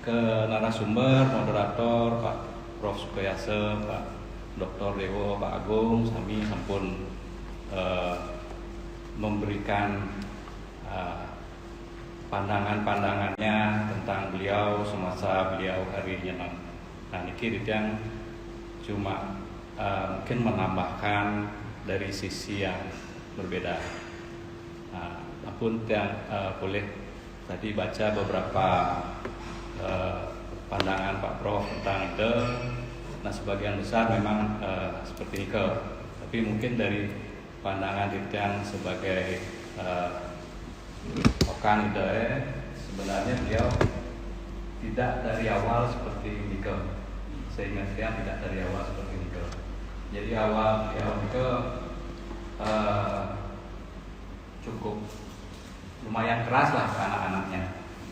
Speaker 3: ke narasumber, moderator Pak Prof. Sukayasa, Pak Dr. Dewo, Pak Agung, kami sampun memberikan pandangan-pandangannya tentang beliau semasa beliau hari nyenang. Nah, ini yang cuma mungkin menambahkan dari sisi yang berbeda. Nah, apun yang boleh tadi baca beberapa pandangan Pak Prof tentang itu. Nah, sebagian besar memang seperti itu. Tapi mungkin dari pandangan Dirtian sebagai Okan itu sebenarnya beliau tidak dari awal seperti Nike. Sehingga saya tidak dari awal seperti Nike. Jadi awal beliau Nike cukup lumayan keras lah ke anak-anaknya.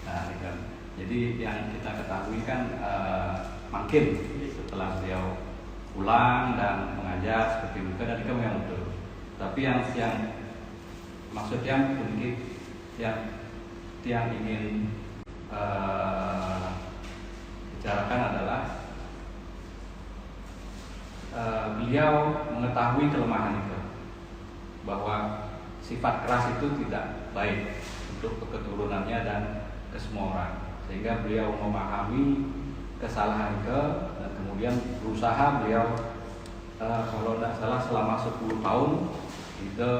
Speaker 3: Nah, gitu. Jadi yang kita ketahui kan makin setelah beliau pulang dan mengajar seperti Nike dan Nike yang betul. Tapi yang maksudnya sedikit yang ingin bicarakan adalah beliau mengetahui kelemahan itu, bahwa sifat keras itu tidak baik untuk keturunannya dan ke semua orang, sehingga beliau memahami kesalahan itu dan kemudian berusaha beliau kalau tidak salah selama 10 tahun itu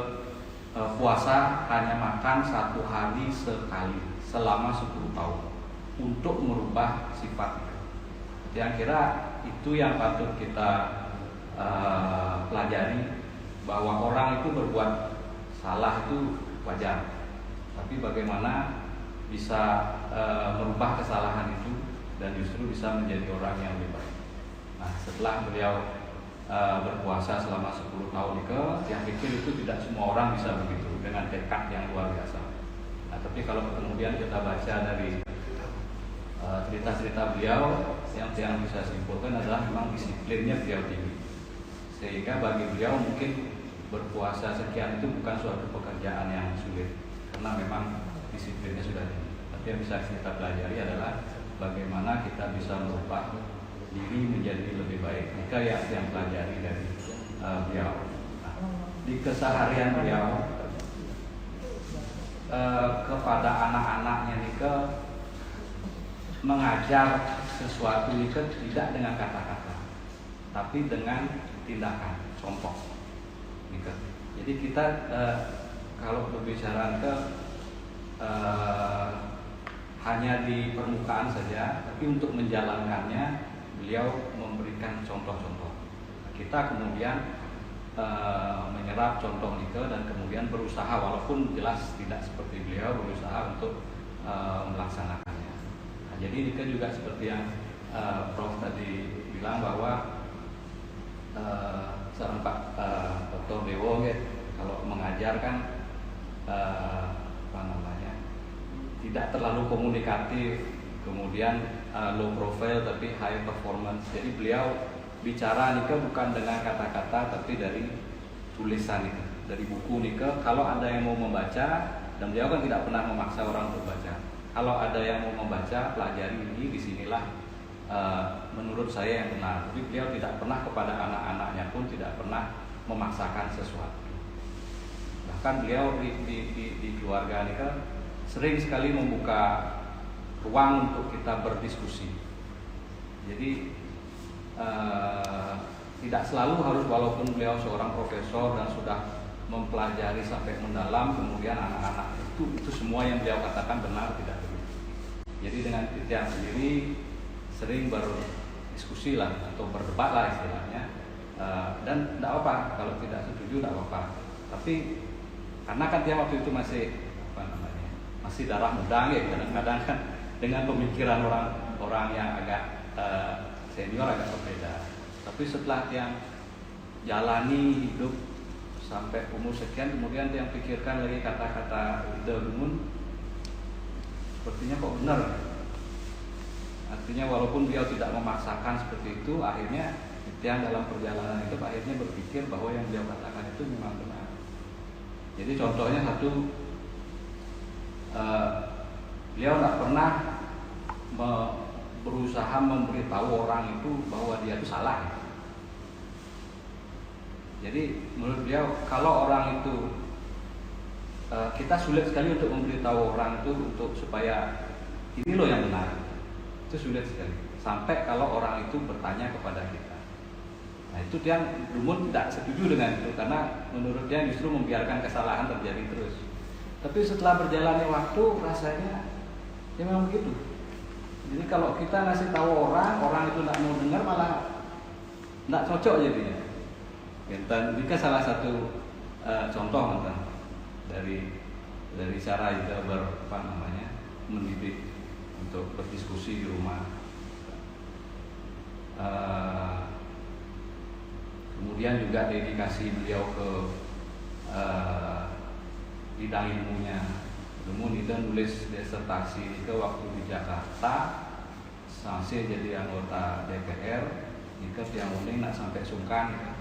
Speaker 3: puasa hanya makan 1 hari sekali selama 10 tahun untuk merubah sifat itu. Yang kira itu yang patut kita pelajari, bahwa orang itu berbuat salah itu wajar, tapi bagaimana bisa merubah kesalahan itu dan justru bisa menjadi orang yang lebih baik. Nah, setelah beliau berpuasa selama 10 tahun itu, yang pikir itu tidak semua orang bisa begitu dengan tekad yang luar biasa. Nah, tapi kalau kemudian kita baca dari cerita-cerita beliau, yang bisa simpulkan adalah memang disiplinnya beliau tinggi, sehingga bagi beliau mungkin berpuasa sekian itu bukan suatu pekerjaan yang sulit, karena memang disiplinnya sudah tinggi. Tapi yang bisa kita pelajari adalah bagaimana kita bisa merubah diri menjadi lebih baik. Maka yang pelajari dari beliau. Nah, di keseharian beliau kepada anak-anaknya Nike mengajar sesuatu itu tidak dengan kata-kata, tapi dengan tindakan, contoh. Nike. Jadi kita kalau berbicara ke hanya di permukaan saja, tapi untuk menjalankannya beliau memberikan contoh-contoh. Kita kemudian menyerap contoh Nike dan kemudian berusaha, walaupun jelas tidak seperti beliau, berusaha untuk melaksanakannya. Nah, jadi Nike juga seperti yang Prof tadi bilang, bahwa sareng Pak Dr. Dewo kalau mengajar kan apa namanya, tidak terlalu komunikatif, kemudian low profile tapi high performance. Jadi beliau bicara nika bukan dengan kata-kata tapi dari tulisan nika, dari buku nika. Kalau ada yang mau membaca, dan beliau kan tidak pernah memaksa orang untuk baca. Kalau ada yang mau membaca, pelajari ini, disinilah menurut saya yang benar. Tapi beliau tidak pernah kepada anak-anaknya pun tidak pernah memaksakan sesuatu. Bahkan beliau di keluarga nika sering sekali membuka ruang untuk kita berdiskusi. Jadi tidak selalu harus, walaupun beliau seorang profesor dan sudah mempelajari sampai mendalam, kemudian anak-anak itu semua yang beliau katakan benar, tidak begitu. Jadi dengan Titian sendiri sering berdiskusi lah atau berdebat lah istilahnya, dan tidak apa kalau tidak setuju, tidak apa. Tapi karena kan dia waktu itu masih apa namanya, masih darah muda ya, kadang-kadang kan dengan pemikiran orang yang agak senior agak berbeda. Tapi setelah yang jalani hidup sampai umur sekian, kemudian yang pikirkan lagi kata-kata Ida Lumun, sepertinya kok benar. Artinya walaupun beliau tidak memaksakan seperti itu, akhirnya yang dalam perjalanan itu akhirnya berpikir bahwa yang beliau katakan itu memang benar. Jadi contohnya satu, beliau tidak pernah berusaha memberitahu orang itu bahwa dia itu salah. Jadi menurut beliau kalau orang itu kita sulit sekali untuk memberitahu orang itu untuk supaya ini loh yang benar, itu sulit sekali. Sampai kalau orang itu bertanya kepada kita. Nah itu dia Lumun tidak setuju dengan itu, karena menurut dia justru membiarkan kesalahan terjadi terus. Tapi setelah berjalannya waktu rasanya ya memang begitu. Jadi kalau kita ngasih tahu orang itu tidak mau dengar, malah tidak cocok jadinya. Dan ini kan salah satu contoh dari cara kita mendidik untuk berdiskusi di rumah. Kemudian juga dedikasi beliau ke bidang ilmunya. Kemudian dia nulis disertasi ke waktu di Jakarta, sampai jadi anggota DPR. Nika yang unik nak sampai sungkan,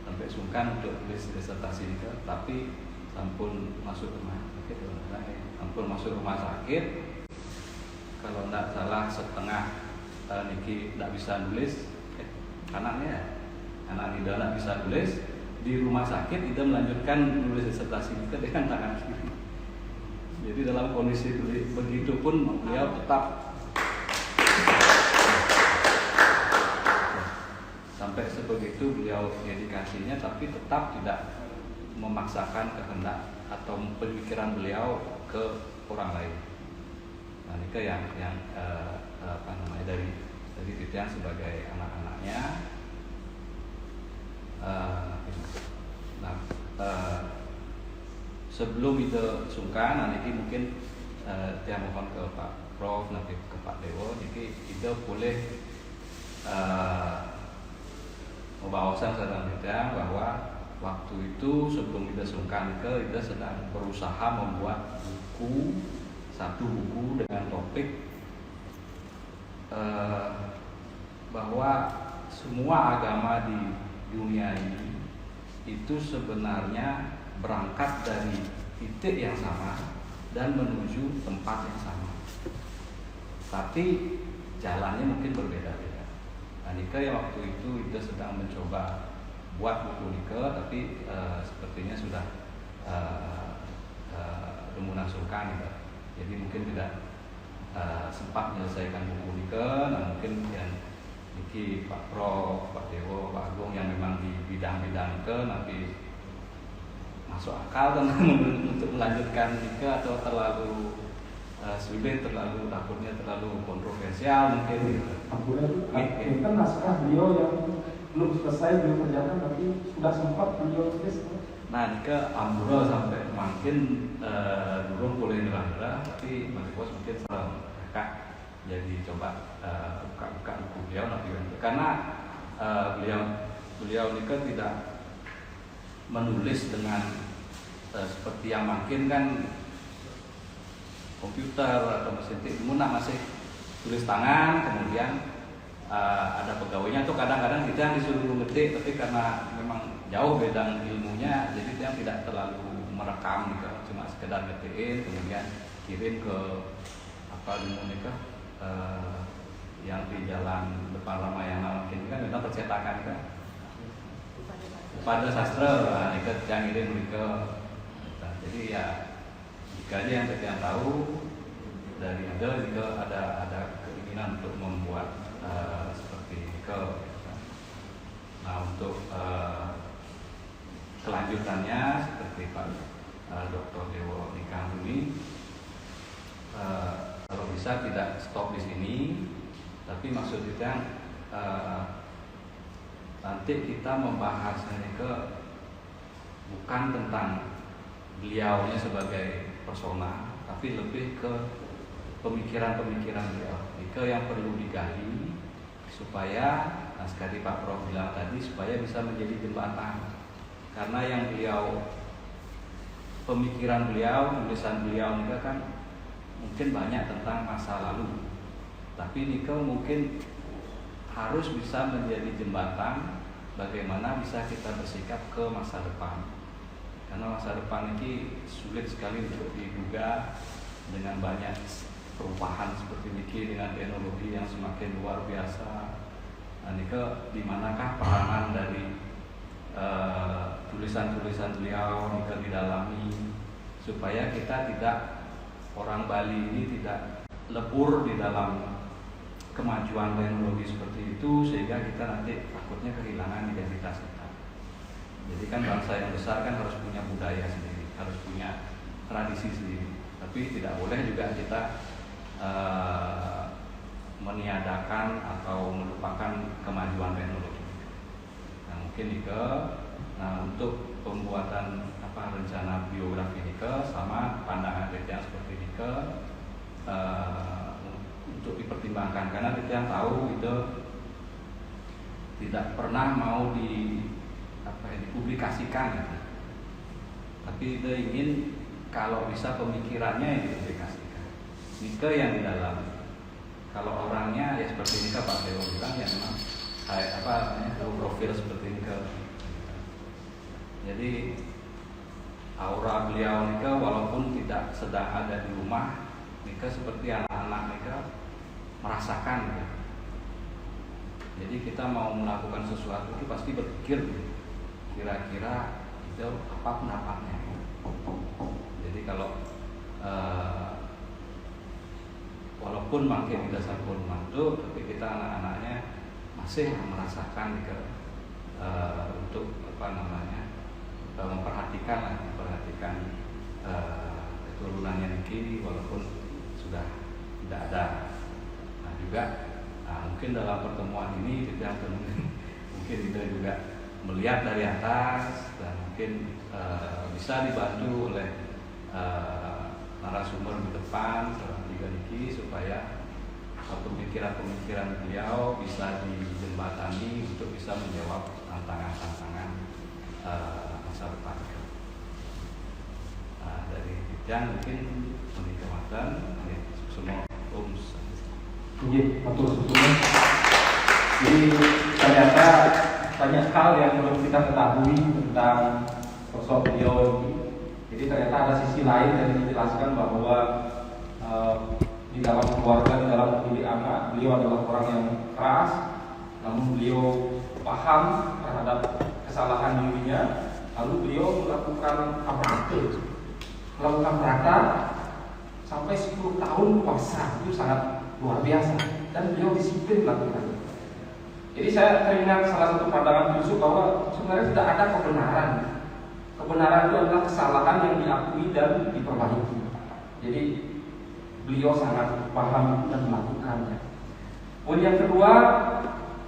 Speaker 3: sampai sungkan untuk nulis disertasi nika. Tapi sampun masuk rumah sakit, kalau tidak salah setengah niki tidak bisa nulis, anak Nida tidak bisa nulis di rumah sakit. Ida melanjutkan nulis disertasi nika dengan tangan kiri. Jadi dalam kondisi begitu pun beliau tetap sampai sebegitu beliau dedikasinya, tapi tetap tidak memaksakan kehendak atau pemikiran beliau ke orang lain. Nah, ini ke yang dari Titian sebagai anak-anaknya. Sebelum itu sungkan, nanti mungkin dia mohon ke Pak Prof, nanti ke Pak Dewo, jadi kita boleh membawakan sedang kita bahwa waktu itu sebelum kita sungkan kita sedang berusaha membuat satu buku dengan topik bahwa semua agama di dunia ini itu sebenarnya berangkat dari titik yang sama dan menuju tempat yang sama, tapi jalannya mungkin berbeda-beda. Nah, Nika yang waktu itu kita sedang mencoba buat buku Nika, tapi sepertinya sudah Lumunan sungkan gitu. Jadi mungkin tidak sempat menyelesaikan buku Nika. Nah, mungkin yang Niki, Pak Prof, Pak Dewo, Pak Agung yang memang di bidang-bidang Nika nanti masuk akal untuk melanjutkan Nika, atau terlalu sulit, takutnya terlalu kontroversial mungkin gitu.
Speaker 2: Itu kan naskah beliau yang belum selesai, belum kerjakan, tapi sudah sempat beliau tulis.
Speaker 3: Nah, Nika ambrol sampai makin durung boleh nilai, tapi Mas Bos mungkin salah kakak, jadi coba buka-buka buku beliau nanti, karena beliau ini kan tidak menulis dengan seperti yang makin kan komputer atau mesin tik masih tulis tangan, kemudian ada pegawainya tuh kadang-kadang kita disuruh ngetik, tapi karena memang jauh beda ilmunya, jadi dia tidak terlalu merekam gitu, cuma sekedar ngetiin, kemudian kirim ke apa nikah yang di jalan depan Ramayana mungkin kan memang percetakan kan pada sastra, nikah yang kirim mereka. Jadi ya jika aja yang kita tahu dari itu juga ada keinginan untuk membuat seperti itu. Nah untuk kelanjutannya seperti Pak Dr. Dewo Nikah ini, kalau bisa tidak stop di sini, tapi maksud kita nanti kita membahasnya ke bukan tentang beliaunya sebagai persona, tapi lebih ke pemikiran-pemikiran beliau. Itu yang perlu digali supaya, nah sekali Pak Prof bilang tadi, supaya bisa menjadi jembatan. Karena yang beliau, pemikiran beliau, tulisan beliau ini kan mungkin banyak tentang masa lalu, tapi Nike mungkin harus bisa menjadi jembatan bagaimana bisa kita bersikap ke masa depan. Karena masa depan ini sulit sekali untuk diduga dengan banyak perubahan seperti ini, dengan teknologi yang semakin luar biasa. Nah, Nike di manakah peranan dari tulisan-tulisan beliau Nike didalami supaya kita tidak, orang Bali ini tidak lebur di dalam kemajuan teknologi seperti itu, sehingga kita nanti takutnya kehilangan identitas kita. Jadi kan bangsa yang besar kan harus punya budaya sendiri, harus punya tradisi sendiri. Tapi tidak boleh juga kita meniadakan atau melupakan kemajuan teknologi. Nah mungkin Nike, nah untuk pembuatan rencana biografi Nike sama pandangan kita seperti Nike untuk dipertimbangkan, karena kita yang tahu itu tidak pernah mau dipublikasikan gitu. Tapi kita ingin kalau bisa pemikirannya yang dipublikasikan, Nike yang di dalam. Kalau orangnya ya seperti Nike Pak Dewo bilang ya memang profil seperti Nike. Jadi aura beliau Nike walaupun tidak sedang ada di rumah, Nike seperti anak-anak Nike merasakan gitu. Jadi kita mau melakukan sesuatu itu pasti berpikir kira-kira itu apa pendapatnya. Jadi kalau walaupun makin di dasar rumah itu, tapi kita anak-anaknya masih merasakan untuk memperhatikan keturunannya Niki walaupun sudah tidak ada. Nah juga mungkin dalam pertemuan ini kita mungkin kita juga melihat dari atas dan mungkin bisa dibantu oleh narasumber di depan juga Niki supaya pemikiran-pemikiran beliau bisa dijembatani untuk bisa menjawab tantangan-tantangan masa depan. Dari Bidang mungkin menikmatan semua
Speaker 2: Iya, betul sebetulnya. Jadi ternyata banyak hal yang belum kita ketahui tentang sosok beliau ini. Jadi ternyata ada sisi lain yang dijelaskan bahwa di dalam keluarga, di dalam mendidik anak, beliau adalah orang yang keras, namun beliau paham terhadap kesalahan dirinya, lalu beliau melakukan merata sampai 10 tahun puasa, itu sangat luar biasa, dan beliau disiplin melakukan. Jadi saya teringat salah satu pandangan filsuf bahwa sebenarnya tidak ada kebenaran. Kebenaran itu adalah kesalahan yang diakui dan diperbaiki. Jadi beliau sangat paham dan melakukannya. Poin yang kedua,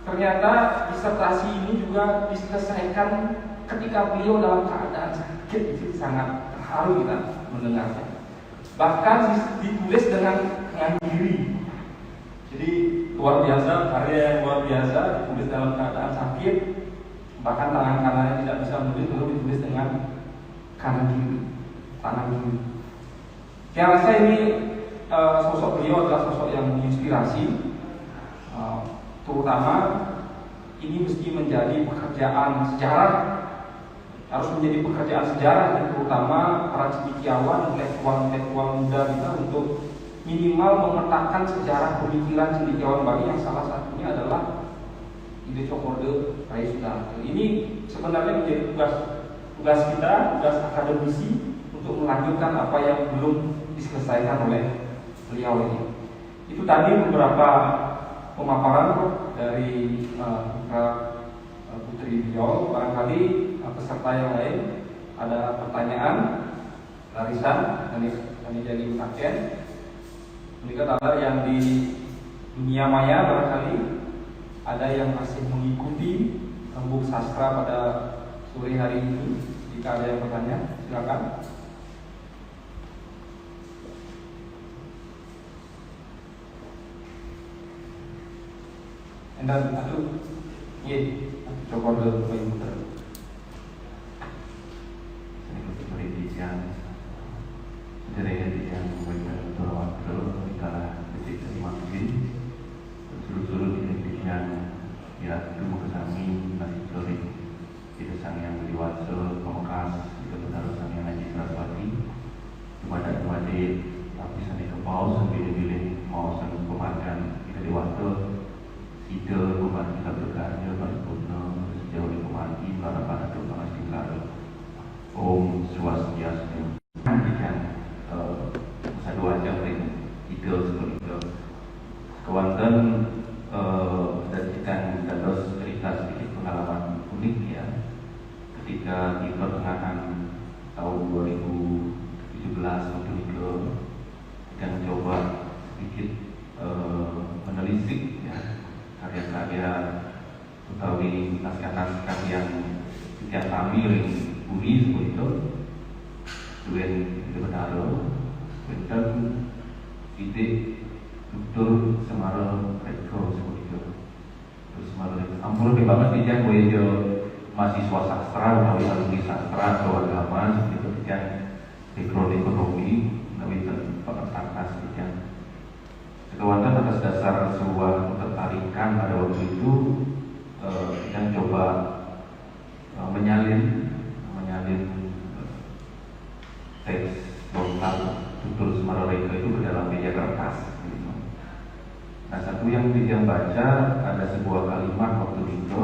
Speaker 2: ternyata disertasi ini juga diselesaikan ketika beliau dalam keadaan sakit. Itu sangat terharu kita mendengarnya. Bahkan ditulis dengan diri. Jadi luar biasa, karya yang luar biasa, ditulis dalam keadaan sakit, bahkan tangan kanannya tidak bisa menulis, lalu ditulis dengan kanan kiri, tangan kiri. Saya rasa ini sosok beliau adalah sosok yang menginspirasi, terutama ini mesti menjadi pekerjaan sejarah, harus menjadi pekerjaan sejarah, dan terutama para cendekiawan, intelektual muda kita untuk minimal memetakan sejarah pemikiran cendekiawan Bali yang salah satunya adalah ide Cokorda Rai Sudarto. Ini sebenarnya menjadi tugas kita, tugas akademisi untuk melanjutkan apa yang belum diselesaikan oleh beliau ini. Itu tadi beberapa pemaparan dari putri beliau. Barangkali peserta yang lain ada pertanyaan. Larissa, kami jadi Aken. Mereka ada yang di dunia maya, barangkali ada yang masih mengikuti rembuk sastra pada sore hari ini. Jika ada yang bertanya, silakan. Dan aduh, coba dulu putar.
Speaker 4: Untuk penelitian dari yang memberikan waktu kita detik terima kasih seluruh penelitian ya itu kami masih sore kita sang yang dewasa pembekas kita benar sang yang haji Saraswati kepada adik tapi sana ke paus sambil mau sang pemakan kita dewasa kita membantu kita berkarya paripurna sejauh ini membantu harapan atau pengasihkan Om Swastiastu. Jika satu aja kita seperti itu. Kewantan dan terus cerita sedikit pengalaman unik ya. Ketika di pertengahan tahun 2017 waktu itu kita mencoba sedikit menelisik ya karya-karya utawi naskah-naskah yang kami bumi seperti itu duen bebenaro benten titik tutur semara retro seperti itu terus semara ampun lebih banget tidak boleh dia mahasiswa sastra utawi alumni sastra atau agama seperti itu tidak background ekonomi nabi pengertakan seperti Sekawantan atas dasar sebuah ketertarikan pada waktu itu kita coba menyalin teks lokal tutur Semara Reka itu ke dalam media kertas. Nah satu yang kita baca ada sebuah kalimat waktu itu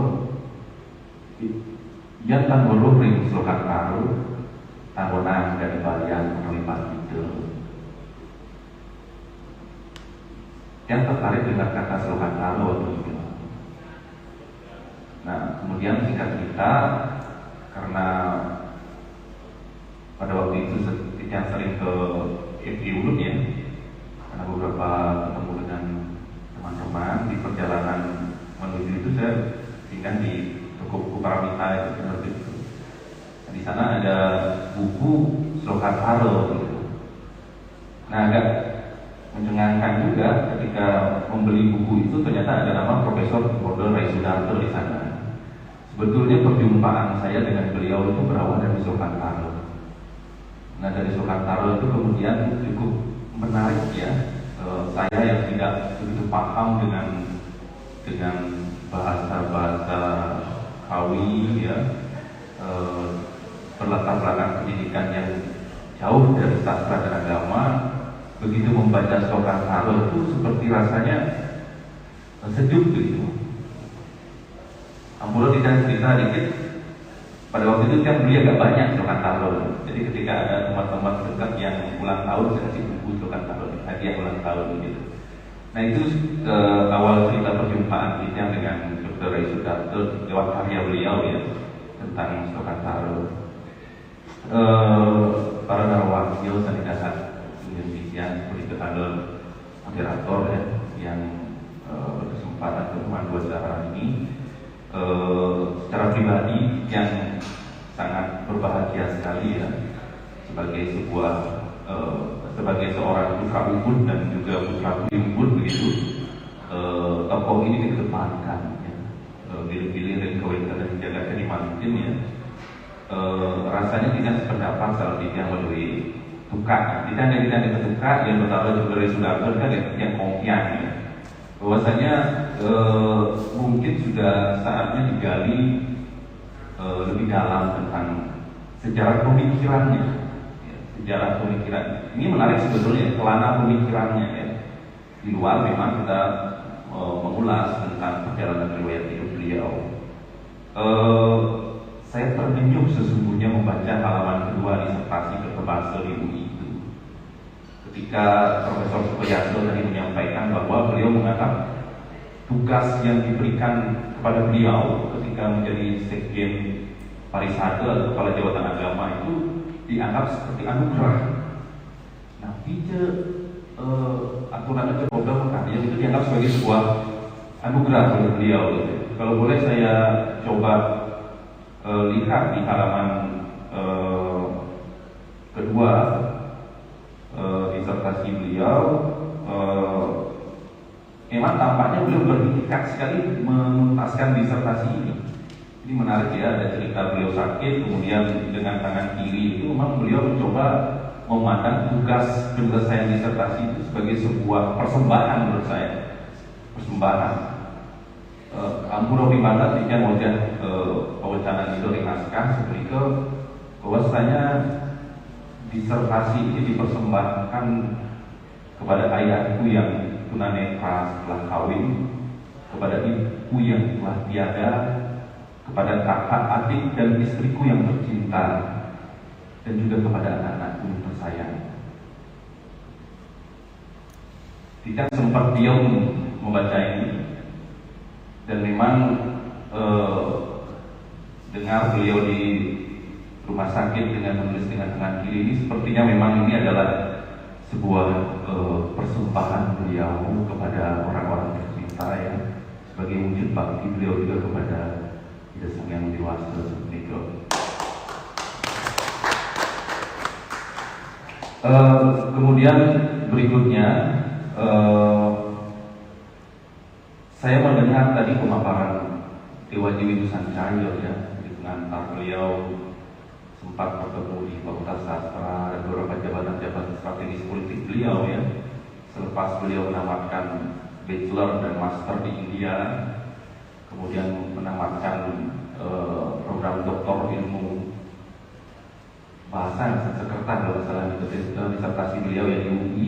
Speaker 4: yang tanggolo ring slokan karu tanggonang dari balian melipat itu. Yang tertarik dengan kata slogan karu waktu itu. Nah kemudian singkat cerita karena pada waktu itu yang sering ke FI Ulut ya, karena beberapa ketemu dengan teman-teman di perjalanan menuju itu saya tinggal di toko buku Paramita itu seperti itu. Nah, di sana ada buku slogan Haro gitu. Nah agak mencengangkan juga ketika membeli buku itu ternyata ada nama Profesor Cokorda Rai Sudarto di sana. Sebetulnya perjumpaan saya dengan beliau itu berawal dari slogan Haro. Nah dari slogan Haro itu kemudian cukup menarik ya. Saya yang tidak begitu paham dengan bahasa Kawi ya, berlatar belakang pendidikan yang jauh dari sastra dan agama, begitu membaca slogan Haro itu seperti rasanya sejuk begitu. Ampun tidak cerita dikit. Pada waktu itu kan beli agak banyak slogan Haro. Jadi ketika ada teman-teman dekat yang ulang tahun, saya kasih buku slogan Haro, hadiah ulang tahun gitu. Nah itu awal cerita perjumpaan kita dengan Dr. Rai Sudarto lewat karya beliau ya tentang slogan Haro. Para narwakil sanidasa Indonesia seperti itu ada moderator ya yang berkesempatan untuk memandu acara ini. Secara pribadi yang sangat berbahagia sekali ya sebagai sebuah sebagai seorang putra Ubud dan juga putra Budi Ubud begitu tokoh ini dikedepankan, ya. Pilih-pilih dan kawin dan dijaga dari mantin, ya. Rasanya tidak sependapat soal dia melalui tukar. Kita tidak tukar yang pertama juga dari Sudarto kan yang kompian, ya. Bahwasanya mungkin sudah saatnya digali lebih dalam tentang sejarah pemikirannya, ya. Sejarah pemikiran ini menarik sebetulnya, kelana pemikirannya, ya. Di luar memang kita mengulas tentang perjalanan riwayat hidup beliau. Saya terkenyuh sesungguhnya membaca halaman kedua disertasi Bahasa di UI itu, ketika Profesor Supriyanto tadi menyampaikan bahwa beliau menganggap tugas yang diberikan kepada beliau ketika menjadi Sekjen Parisade atau Kepala Jabatan Agama itu dianggap seperti anugerah. Nah, aturan program karya itu dianggap sebagai sebuah anugerah oleh beliau. Kalau boleh saya coba lihat di halaman kedua disertasi beliau, memang tampaknya beliau beritikat sekali menuntaskan disertasi ini. Ini menarik, ya, ada cerita beliau sakit, kemudian dengan tangan kiri itu memang beliau mencoba memandang tugas penyelesaian disertasi itu sebagai sebuah persembahan menurut saya, persembahan. Ampuro Bimata tidak wajah pewacanan itu naskah seperti itu, bahwasanya disertasi ini dipersembahkan kepada ayahku yang tunanetra setelah kawin, kepada ibu yang telah tiada, kepada kakak, adik dan istriku yang tercinta, dan juga kepada anak-anakku yang tersayang. Tidak sempat diam membaca ini, dan memang dengar beliau di rumah sakit dengan menulis dengan tangan kiri ini, sepertinya memang ini adalah sebuah persembahan beliau kepada orang-orang tercinta, ya, sebagai wujud bakti beliau juga kepada Sang Yang Dewasa seperti itu. Kemudian berikutnya saya mendengar tadi pemaparan Dewa Jiwi Sancaya, ya, di pengantar beliau sempat bertemu di Fakultas Sastra dan beberapa jabatan-jabatan strategis politik beliau, ya, selepas beliau menamatkan bachelor dan master di India, kemudian menamatkan program doktor ilmu bahasa dan Sanskerta kalau salah disertasi beliau yang di UI.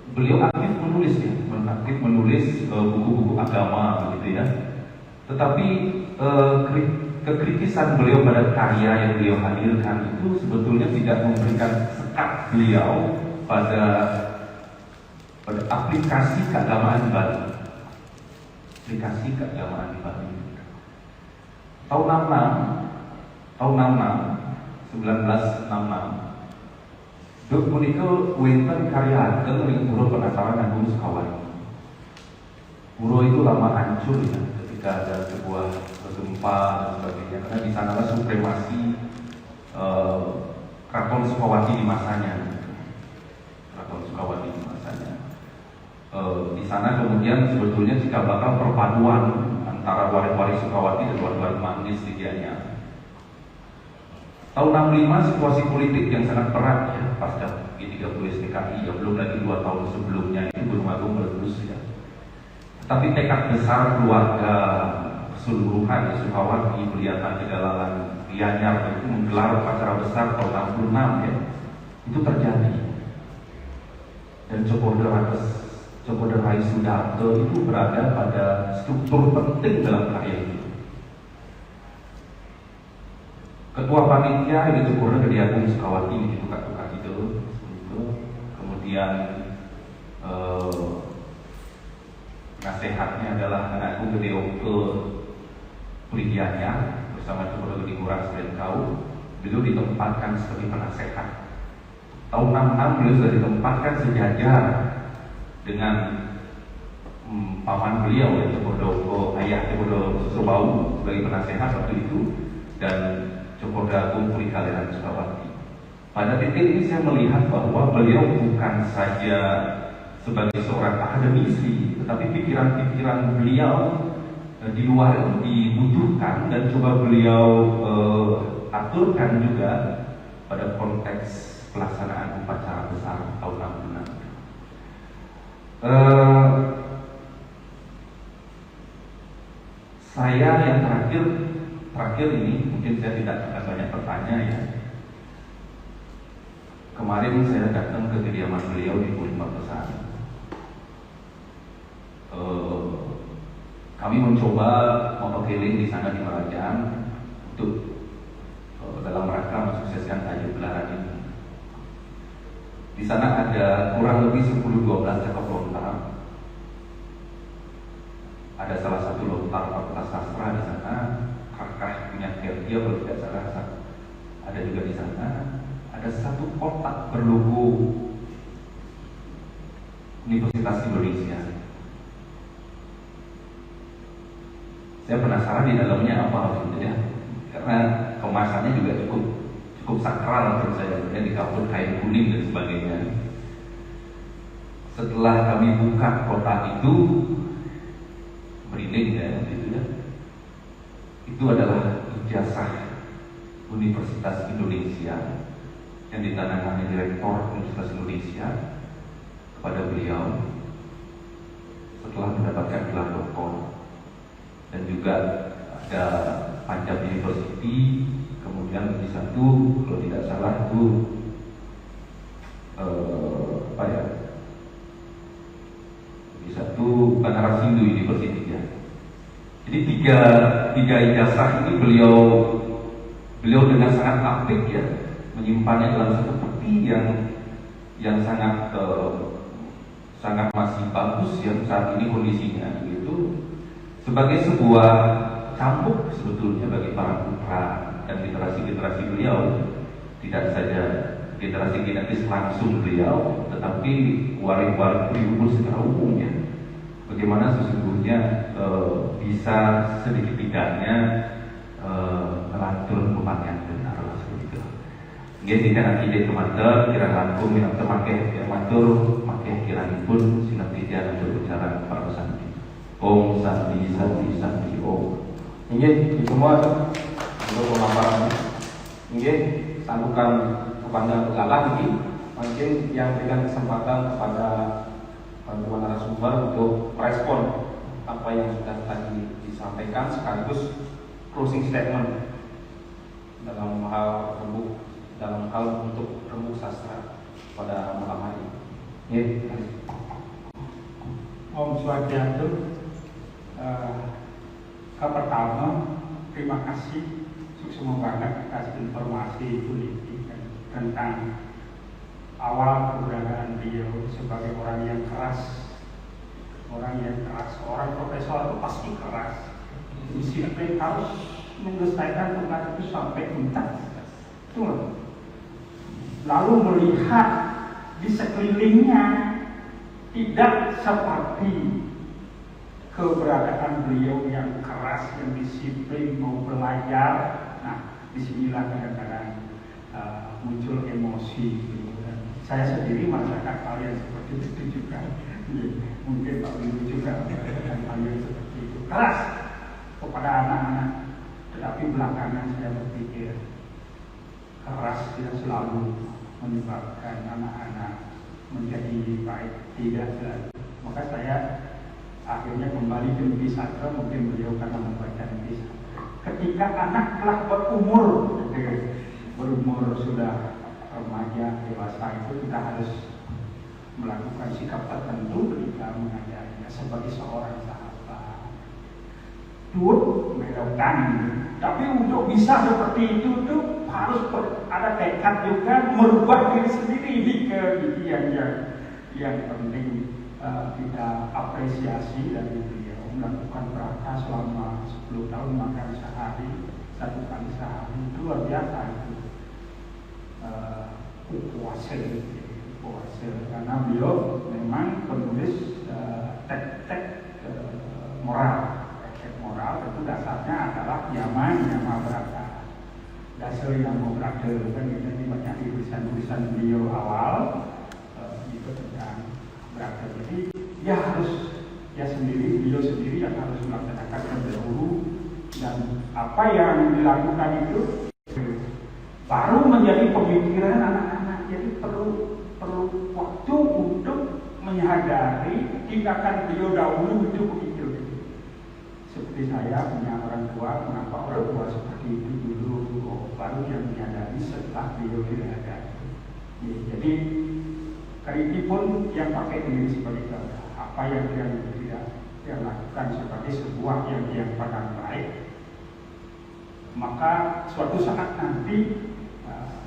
Speaker 4: Beliau aktif menulis, ya, aktif menulis buku-buku agama, begitu, ya. Tetapi kekritisan beliau pada karya yang beliau hadirkan itu sebetulnya tidak memberikan sekat beliau pada aplikasi keagamaan baru. Aplikasi keagamaan di Bali. Tahun 1966, Duk punika wenten karyaken ring Pura Penataran Agung Sukawati. Pura itu lama hancur, ya, ketika ada sebuah gempa dan sebagainya, karena di sanalah supremasi Keraton Sukawati di masanya. Keraton Sukawati di masanya. Di sana kemudian sebetulnya jika bakal perpaduan antara waris-waris Sukawati dan waris-waris Manggis di Gianyar. Tahun 65 situasi politik yang sangat berat, ya, pasca G30 SPKI, ya, belum lagi 2 tahun sebelumnya itu Gunung Agung meletus, ya. Tapi tekad besar keluarga keseluruhan Sukawati, Beliatan, Tegalalan, Gianyar itu menggelar upacara besar tahun 66, ya, itu terjadi. Dan Cokoder Rai Sudarto itu berada pada struktur penting dalam karya itu. Ketua panitia itu Cokoder Gede Agung Sukawati di tukar-tukar itu. Kemudian nasihatnya adalah anak Agung Gede Oke Prigianya bersama Cokoder Gede Kuras dan Kau. Beliau ditempatkan sebagai penasehat. Tahun 66 beliau sudah ditempatkan sejajar dengan paman beliau, yaitu Cokoder ayah Cokoder Susobau sebagai penasehat waktu itu, dan Cokoder Agung Puri Kaleran Sukawati. Pada titik ini saya melihat bahwa beliau bukan saja sebagai seorang akademisi, tetapi pikiran-pikiran beliau di luar itu dibutuhkan dan coba beliau aturkan juga pada konteks pelaksanaan upacara besar tahun ampunan. Saya yang terakhir ini mungkin saya tidak akan banyak bertanya ya. Kemarin saya datang ke kediaman beliau di Puri Makassar. Kami mencoba memperkeliling di sana di Merajang untuk dalam rangka mensukseskan tajuk gelaran ini. Di sana ada kurang lebih 10-12 cakap lontar. Ada salah satu lontar fakultas sastra di sana, kakak punya Kerja kalau tidak salah. Ada juga di sana. Ada satu kotak berlogo Universitas Indonesia. Saya penasaran di dalamnya apa gitu ya, karena kemasannya juga cukup sakral menurut saya, di kapur kain kuning dan sebagainya. Setelah kami buka kotak itu, merinding ya, gitu ya. Itu adalah ijazah Universitas Indonesia yang ditandatangani Direktur Universitas Indonesia kepada beliau setelah mendapatkan gelar doktor. Dan juga ada Punjab University, kemudian di satu kalau tidak salah itu di satu Banara Sindhu University ya. Jadi tiga ijazah ini beliau dengan sangat apik ya menyimpannya dalam satu peti yang sangat masih bagus yang saat ini kondisinya gitu. Sebagai sebuah cambuk sebetulnya bagi para putra dan generasi-generasi beliau, tidak saja generasi genetis langsung beliau, tetapi waring-waring pribumi secara umum ya. Bagaimana sesungguhnya bisa sedikit tidaknya melantur pemakaian benar seperti itu. Nggih tidak ide kemanter kira langkung yang terpakai yang matur makai kiranipun sinatidya berbicara para pesan. Om Santi Santi Santi Om.
Speaker 2: Ini semua untuk pemaparan. Ini sambukan kepada Lala ini mungkin yang berikan kesempatan kepada teman-teman narasumber untuk merespon apa yang sudah tadi disampaikan sekaligus closing statement dalam hal untuk rembuk sastra pada malam hari ini.
Speaker 5: Om Swastiastu. Pertama, terima kasih semua banget atas informasi politik tentang awal keberadaan beliau sebagai orang yang keras, seorang profesor itu pasti keras, disiplin harus menyelesaikan tugas itu sampai tuntas. Lalu melihat di sekelilingnya tidak seperti keberadaan beliau yang keras, yang disiplin, mau belajar. Nah, disinilah kadang-kadang muncul emosi. Saya sendiri merasakan hal yang seperti itu juga. Mungkin Pak Windu juga merasakan hal yang seperti itu. Keras kepada anak-anak, tetapi belakangan saya berpikir keras tidak selalu menyebabkan anak-anak menjadi baik, tidak selalu. Maka saya akhirnya kembali ke Negeri Sastra, mungkin beliau karena membaca Negeri Sastra. Ketika anak telah berumur sudah remaja, dewasa, itu kita harus melakukan sikap tertentu ketika mengajarinya sebagai seorang sahabat. Melaukan. Tapi untuk bisa seperti itu tuh harus ada tekad juga merubah diri sendiri. Ini yang penting. Kita apresiasi dari beliau melakukan praktek selama 10 tahun makan sehari, 1 kali sehari, itu luar biasa itu puasa karena beliau memang penulis teks moral itu dasarnya adalah Yama Brata dasar Yama Brata kan jadi banyak tulisan beliau awal itu tentang beragam masyarakat terdahulu, dan apa yang dilakukan itu baru menjadi pemikiran anak-anak. Jadi perlu waktu untuk menyadari tindakan beliau dahulu itu begitu. Seperti saya punya orang tua, mengapa orang tua seperti itu dulu, baru yang menyadari setelah beliau tidak ada. Jadi Kariki pun yang pakai diri sebagai contoh, apa yang dia lakukan sebagai sebuah yang dia pandang baik, maka suatu saat nanti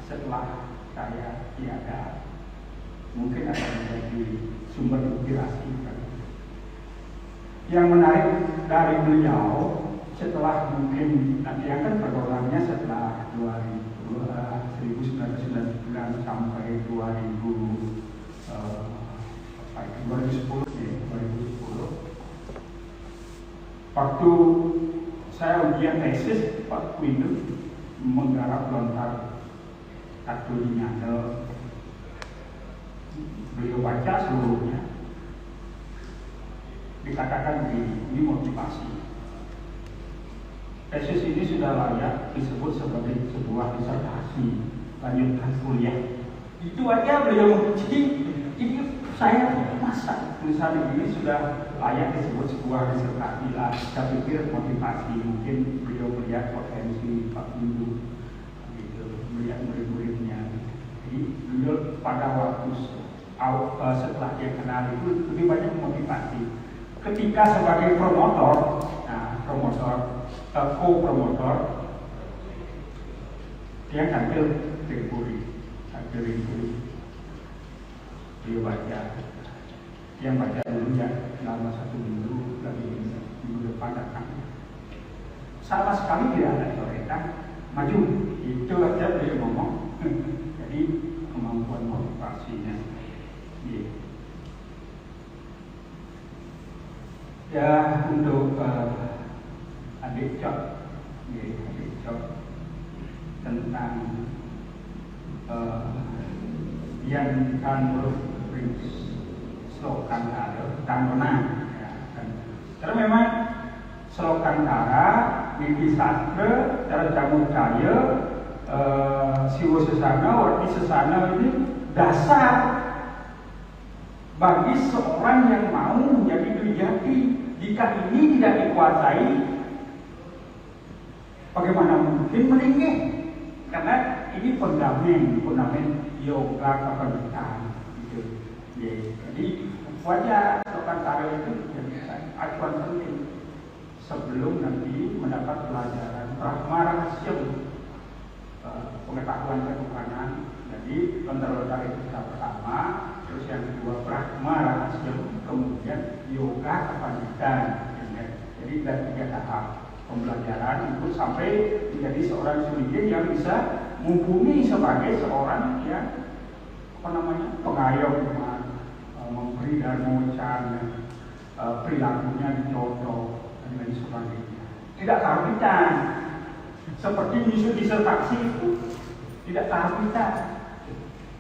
Speaker 5: setelah saya tiada, mungkin akan menjadi sumber inspirasi. Yang menarik dari beliau, setelah mungkin nanti akan pergaulannya setelah 1999 sampai 2010 waktu saya ujian tesis Pak Windu menggarap lontar Katolik Nyadel, beliau baca seluruhnya, dikatakan ini motivasi. Tesis ini sudah layak disebut sebagai sebuah disertasi lanjutan kuliah. Itu aja beliau menguji. Ini saya masa tulisan ini sudah layak disebut sebuah disertasi lah. Saya pikir motivasi, mungkin beliau melihat potensi Pak Windu, gitu, melihat murid-muridnya. Jadi beliau pada waktu setelah dia kenal itu lebih banyak motivasi. Ketika sebagai promotor, co-promotor, dia ngambil teori, dia baca, yang baca dulu ya, selama 1 minggu, minggu depan datang. Sama sekali tidak ada coretan, maju, itu aja dia ngomong. Jadi kemampuan motivasinya. Ya, untuk adik Cok tentang yang kan slogan Kanona, ya, kan. Karena memang slogan Kara, Niti Sastra, cara Camu Caya, Siwo Sesana, Warti Sesana ini dasar bagi seorang yang mau menjadi Dwijati. Jika ini tidak dikuasai, bagaimana mungkin meninggi? Karena ini fundament yoga kepemimpinan. Gitu. Jadi wajar slogan Kara itu jadi acuan penting sebelum nanti mendapat pelajaran Brahma Rahasyam, pengetahuan ketuhanan. Jadi lontar-lontar itu pertama, terus yang kedua Brahma Rahasyam, kemudian yoga kepemimpinan. Jadi dari 3 tahap pembelajaran itu sampai menjadi seorang surigen yang bisa mumpuni sebagai seorang yang pengayom, memberi dan mengucapkan, perilakunya dicontoh dan lain sebagainya. Tidak karbitan seperti misu disertasi itu, tidak karbitan.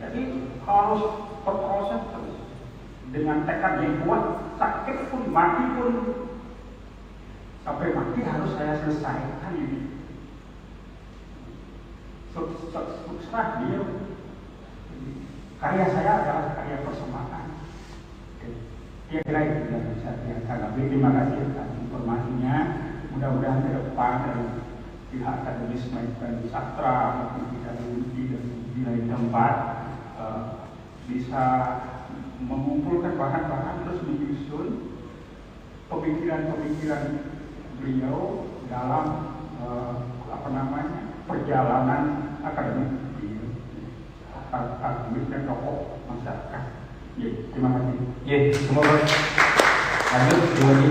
Speaker 5: Jadi harus berproses terus dengan tekad yang kuat, sakit pun, mati pun, sampai mati harus saya selesaikan ini. Serah dia. Karya saya adalah karya persembahan. Kira-kira itu yang bisa saya tanggapi. Terima kasih atas informasinya. Mudah-mudahan ke depan dari pihak akademis dan sastra maupun kita di lain tempat bisa mengumpulkan bahan-bahan terus menyusun pemikiran-pemikiran beliau dalam perjalanan akademik dan tokoh masyarakat. Ya, terima kasih.
Speaker 2: Ya, semoga lanjut lagi.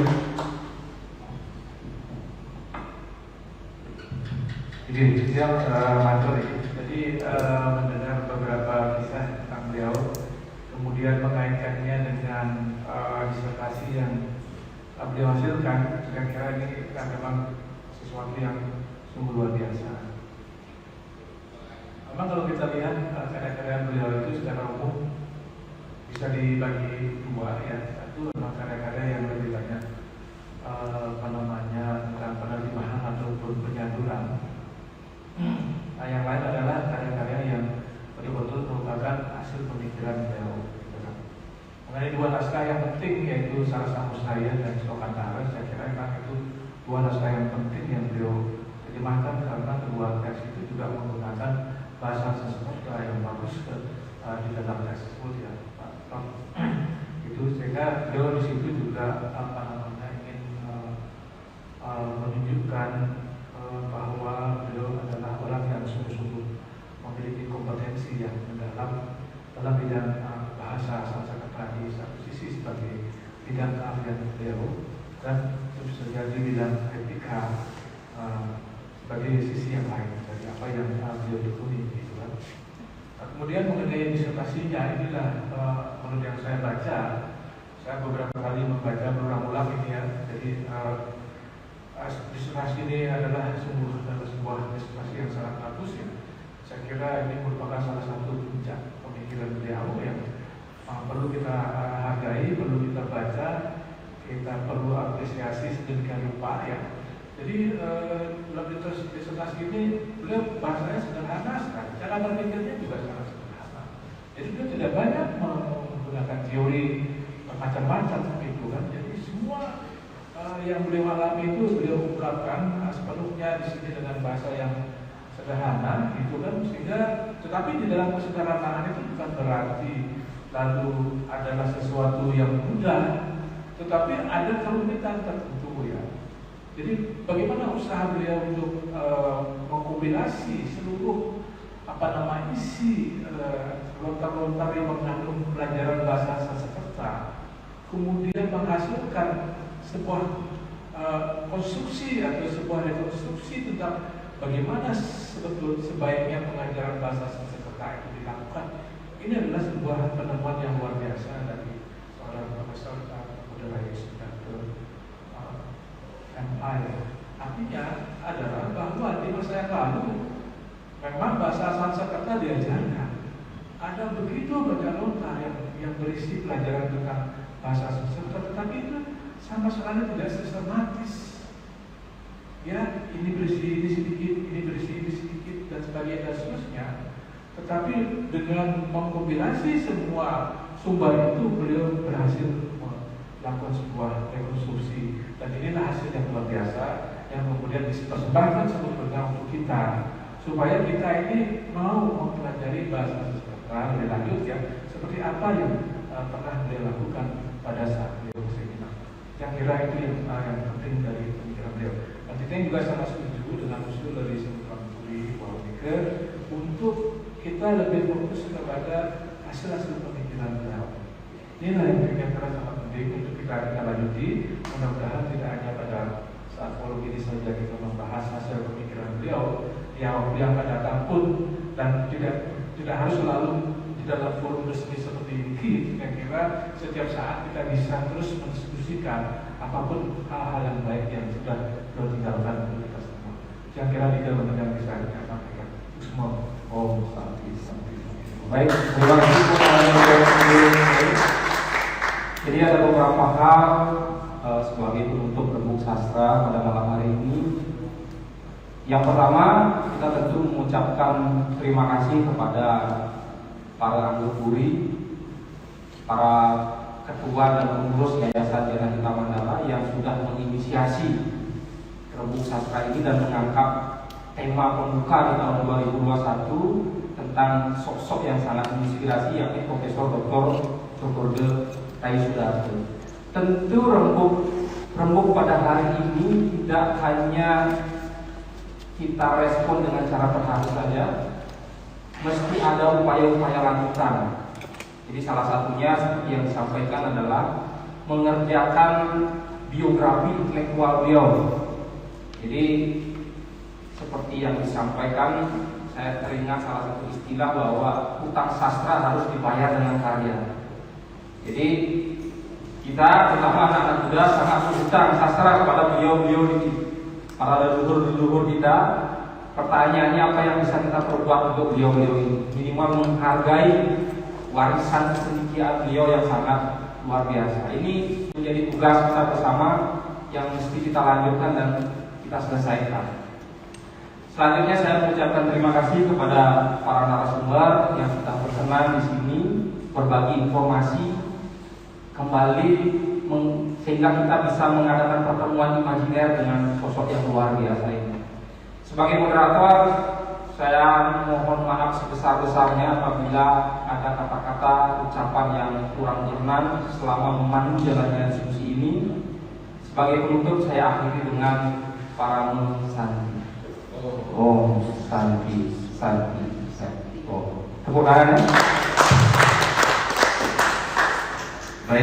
Speaker 2: Jadi siang matur ini.
Speaker 1: Jadi mendengar beberapa kisah tentang beliau, kemudian mengaitkannya dengan disertasi yang beliau hasilkan, kira-kira ini kan memang sesuatu yang sungguh luar biasa. Memang kalau kita lihat karya-karya beliau itu secara umum bisa dibagi 2 ya. Satu memang karya-karya yang lebih banyak penerimaan ataupun penyaluran. Nah, yang lain adalah karya-karya yang betul-betul merupakan hasil pemikiran beliau. Mengenai dua naskah yang penting, yaitu Sarasa Musnaya dan Slokantara, saya kira memang itu dua naskah yang penting yang beliau terjemahkan karena kedua teks itu juga menggunakan bahasa Sanskerta yang bagus di dalam teks tersebut ya, Pak Prof. Itu sehingga beliau di situ juga ingin menunjukkan bahwa beliau adalah orang yang sungguh-sungguh memiliki kompetensi yang mendalam dalam bidang bahasa Sanskerta di satu sisi sebagai bidang keahlian beliau, dan tentu saja di bidang etika sebagai sisi yang lain dari apa yang beliau tekuni gitu kan. Kemudian mengenai disertasinya, inilah menurut yang saya baca, saya beberapa kali membaca berulang-ulang ini ya. Jadi disertasi ini adalah sebuah disertasi yang sangat bagus ya. Saya kira ini merupakan salah satu puncak pemikiran beliau yang perlu kita hargai, perlu kita baca, kita perlu apresiasi sedemikian rupa ya. Jadi dalam disertasi ini beliau bahasanya sederhana sekali, cara berpikirnya juga sangat sederhana. Jadi beliau tidak banyak menggunakan teori macam-macam itu kan. Jadi semua yang beliau alami itu beliau ungkapkan sepenuhnya di sini dengan bahasa yang sederhana gitu kan, sehingga tetapi di dalam kesederhanaan itu bukan berarti lalu adalah sesuatu yang mudah, tetapi ada kerumitan tertentu ya. Jadi bagaimana usaha beliau untuk mengkombinasi seluruh isi lontar-lontar yang mengandung pelajaran bahasa Sanskerta, kemudian menghasilkan sebuah konstruksi atau sebuah rekonstruksi tentang bagaimana sebaiknya pengajaran bahasa Sanskerta itu dilakukan. Ini adalah sebuah penemuan yang luar biasa dari seorang profesor budaya Sudarto MI. Artinya adalah bahwa di masa yang lalu memang bahasa Sanskerta diajarkan. Ada begitu banyak lontar yang berisi pelajaran tentang bahasa Sanskerta, tetapi itu sama sekali tidak sistematis. Ya, ini berisi ini sedikit, ini berisi ini sedikit, dan sebagainya dan seterusnya. Tetapi dengan mengkombinasi semua sumber itu, beliau berhasil melakukan sebuah rekonstruksi, dan inilah hasil yang luar biasa yang kemudian dipersembahkan sebetulnya untuk kita, supaya kita ini mau mempelajari bahasa Sanskerta lebih lanjut ya, seperti apa yang pernah beliau lakukan pada saat beliau seminar. Yang kira itu yang penting dari pemikiran beliau. Dan kita juga sangat setuju dengan usul dari Sempuran Puri Wawike untuk kita lebih fokus kepada hasil-hasil pemikiran beliau. Inilah yang kira-kira sangat penting untuk kita lanjuti. Mudah-mudahan tidak hanya pada saat forum ini saja kita membahas hasil pemikiran beliau, yang akan datang pun, dan tidak harus selalu di dalam forum resmi seperti ini. Saya kira setiap saat kita bisa terus mendiskusikan apapun hal-hal yang baik yang sudah tinggalkan untuk kita semua. Saya kira tiga yang bisa saya sampaikan. Semua Om Santi.
Speaker 2: Baik, terima kasih. Jadi ada beberapa hal sebagai penutup Rembuk Sastra pada malam hari ini. Yang pertama, kita tentu mengucapkan terima kasih kepada para anggota Puri, para ketua dan pengurus Yayasan Diana Hita Mandala yang sudah menginisiasi Rembuk Sastra ini dan mengangkat tema pembuka di tahun 2021 tentang sosok yang sangat menginspirasi, yakni Profesor Dr. Jogorde Rai Sudarto. Tentu rembuk pada hari ini tidak hanya kita respon dengan cara berhasil saja, mesti ada upaya-upaya lanjutan. Jadi salah satunya seperti yang disampaikan adalah mengerjakan biografi intelektual beliau. Jadi seperti yang disampaikan, saya teringat salah satu istilah bahwa hutang sastra harus dibayar dengan karya. Jadi kita terutama anak-anak muda sangat berhutang sastra kepada beliau-beliau ini, para leluhur-leluhur kita. Pertanyaannya, apa yang bisa kita perbuat untuk beliau-beliau ini? Minimal menghargai warisan kesenian beliau yang sangat luar biasa. Ini menjadi tugas kita bersama yang mesti kita lanjutkan dan kita selesaikan. Selanjutnya saya mengucapkan terima kasih kepada para narasumber yang sudah berkenan di sini berbagi informasi kembali sehingga kita bisa mengadakan pertemuan imajiner dengan sosok yang luar biasa ini. Sebagai moderator, saya mohon maaf sebesar-besarnya apabila ada kata-kata ucapan yang kurang berkenan selama memandu jalannya diskusi ini. Sebagai penutup saya akhiri dengan Paramun Santi. Oh, Santi. Oh, tepuk tangan ya.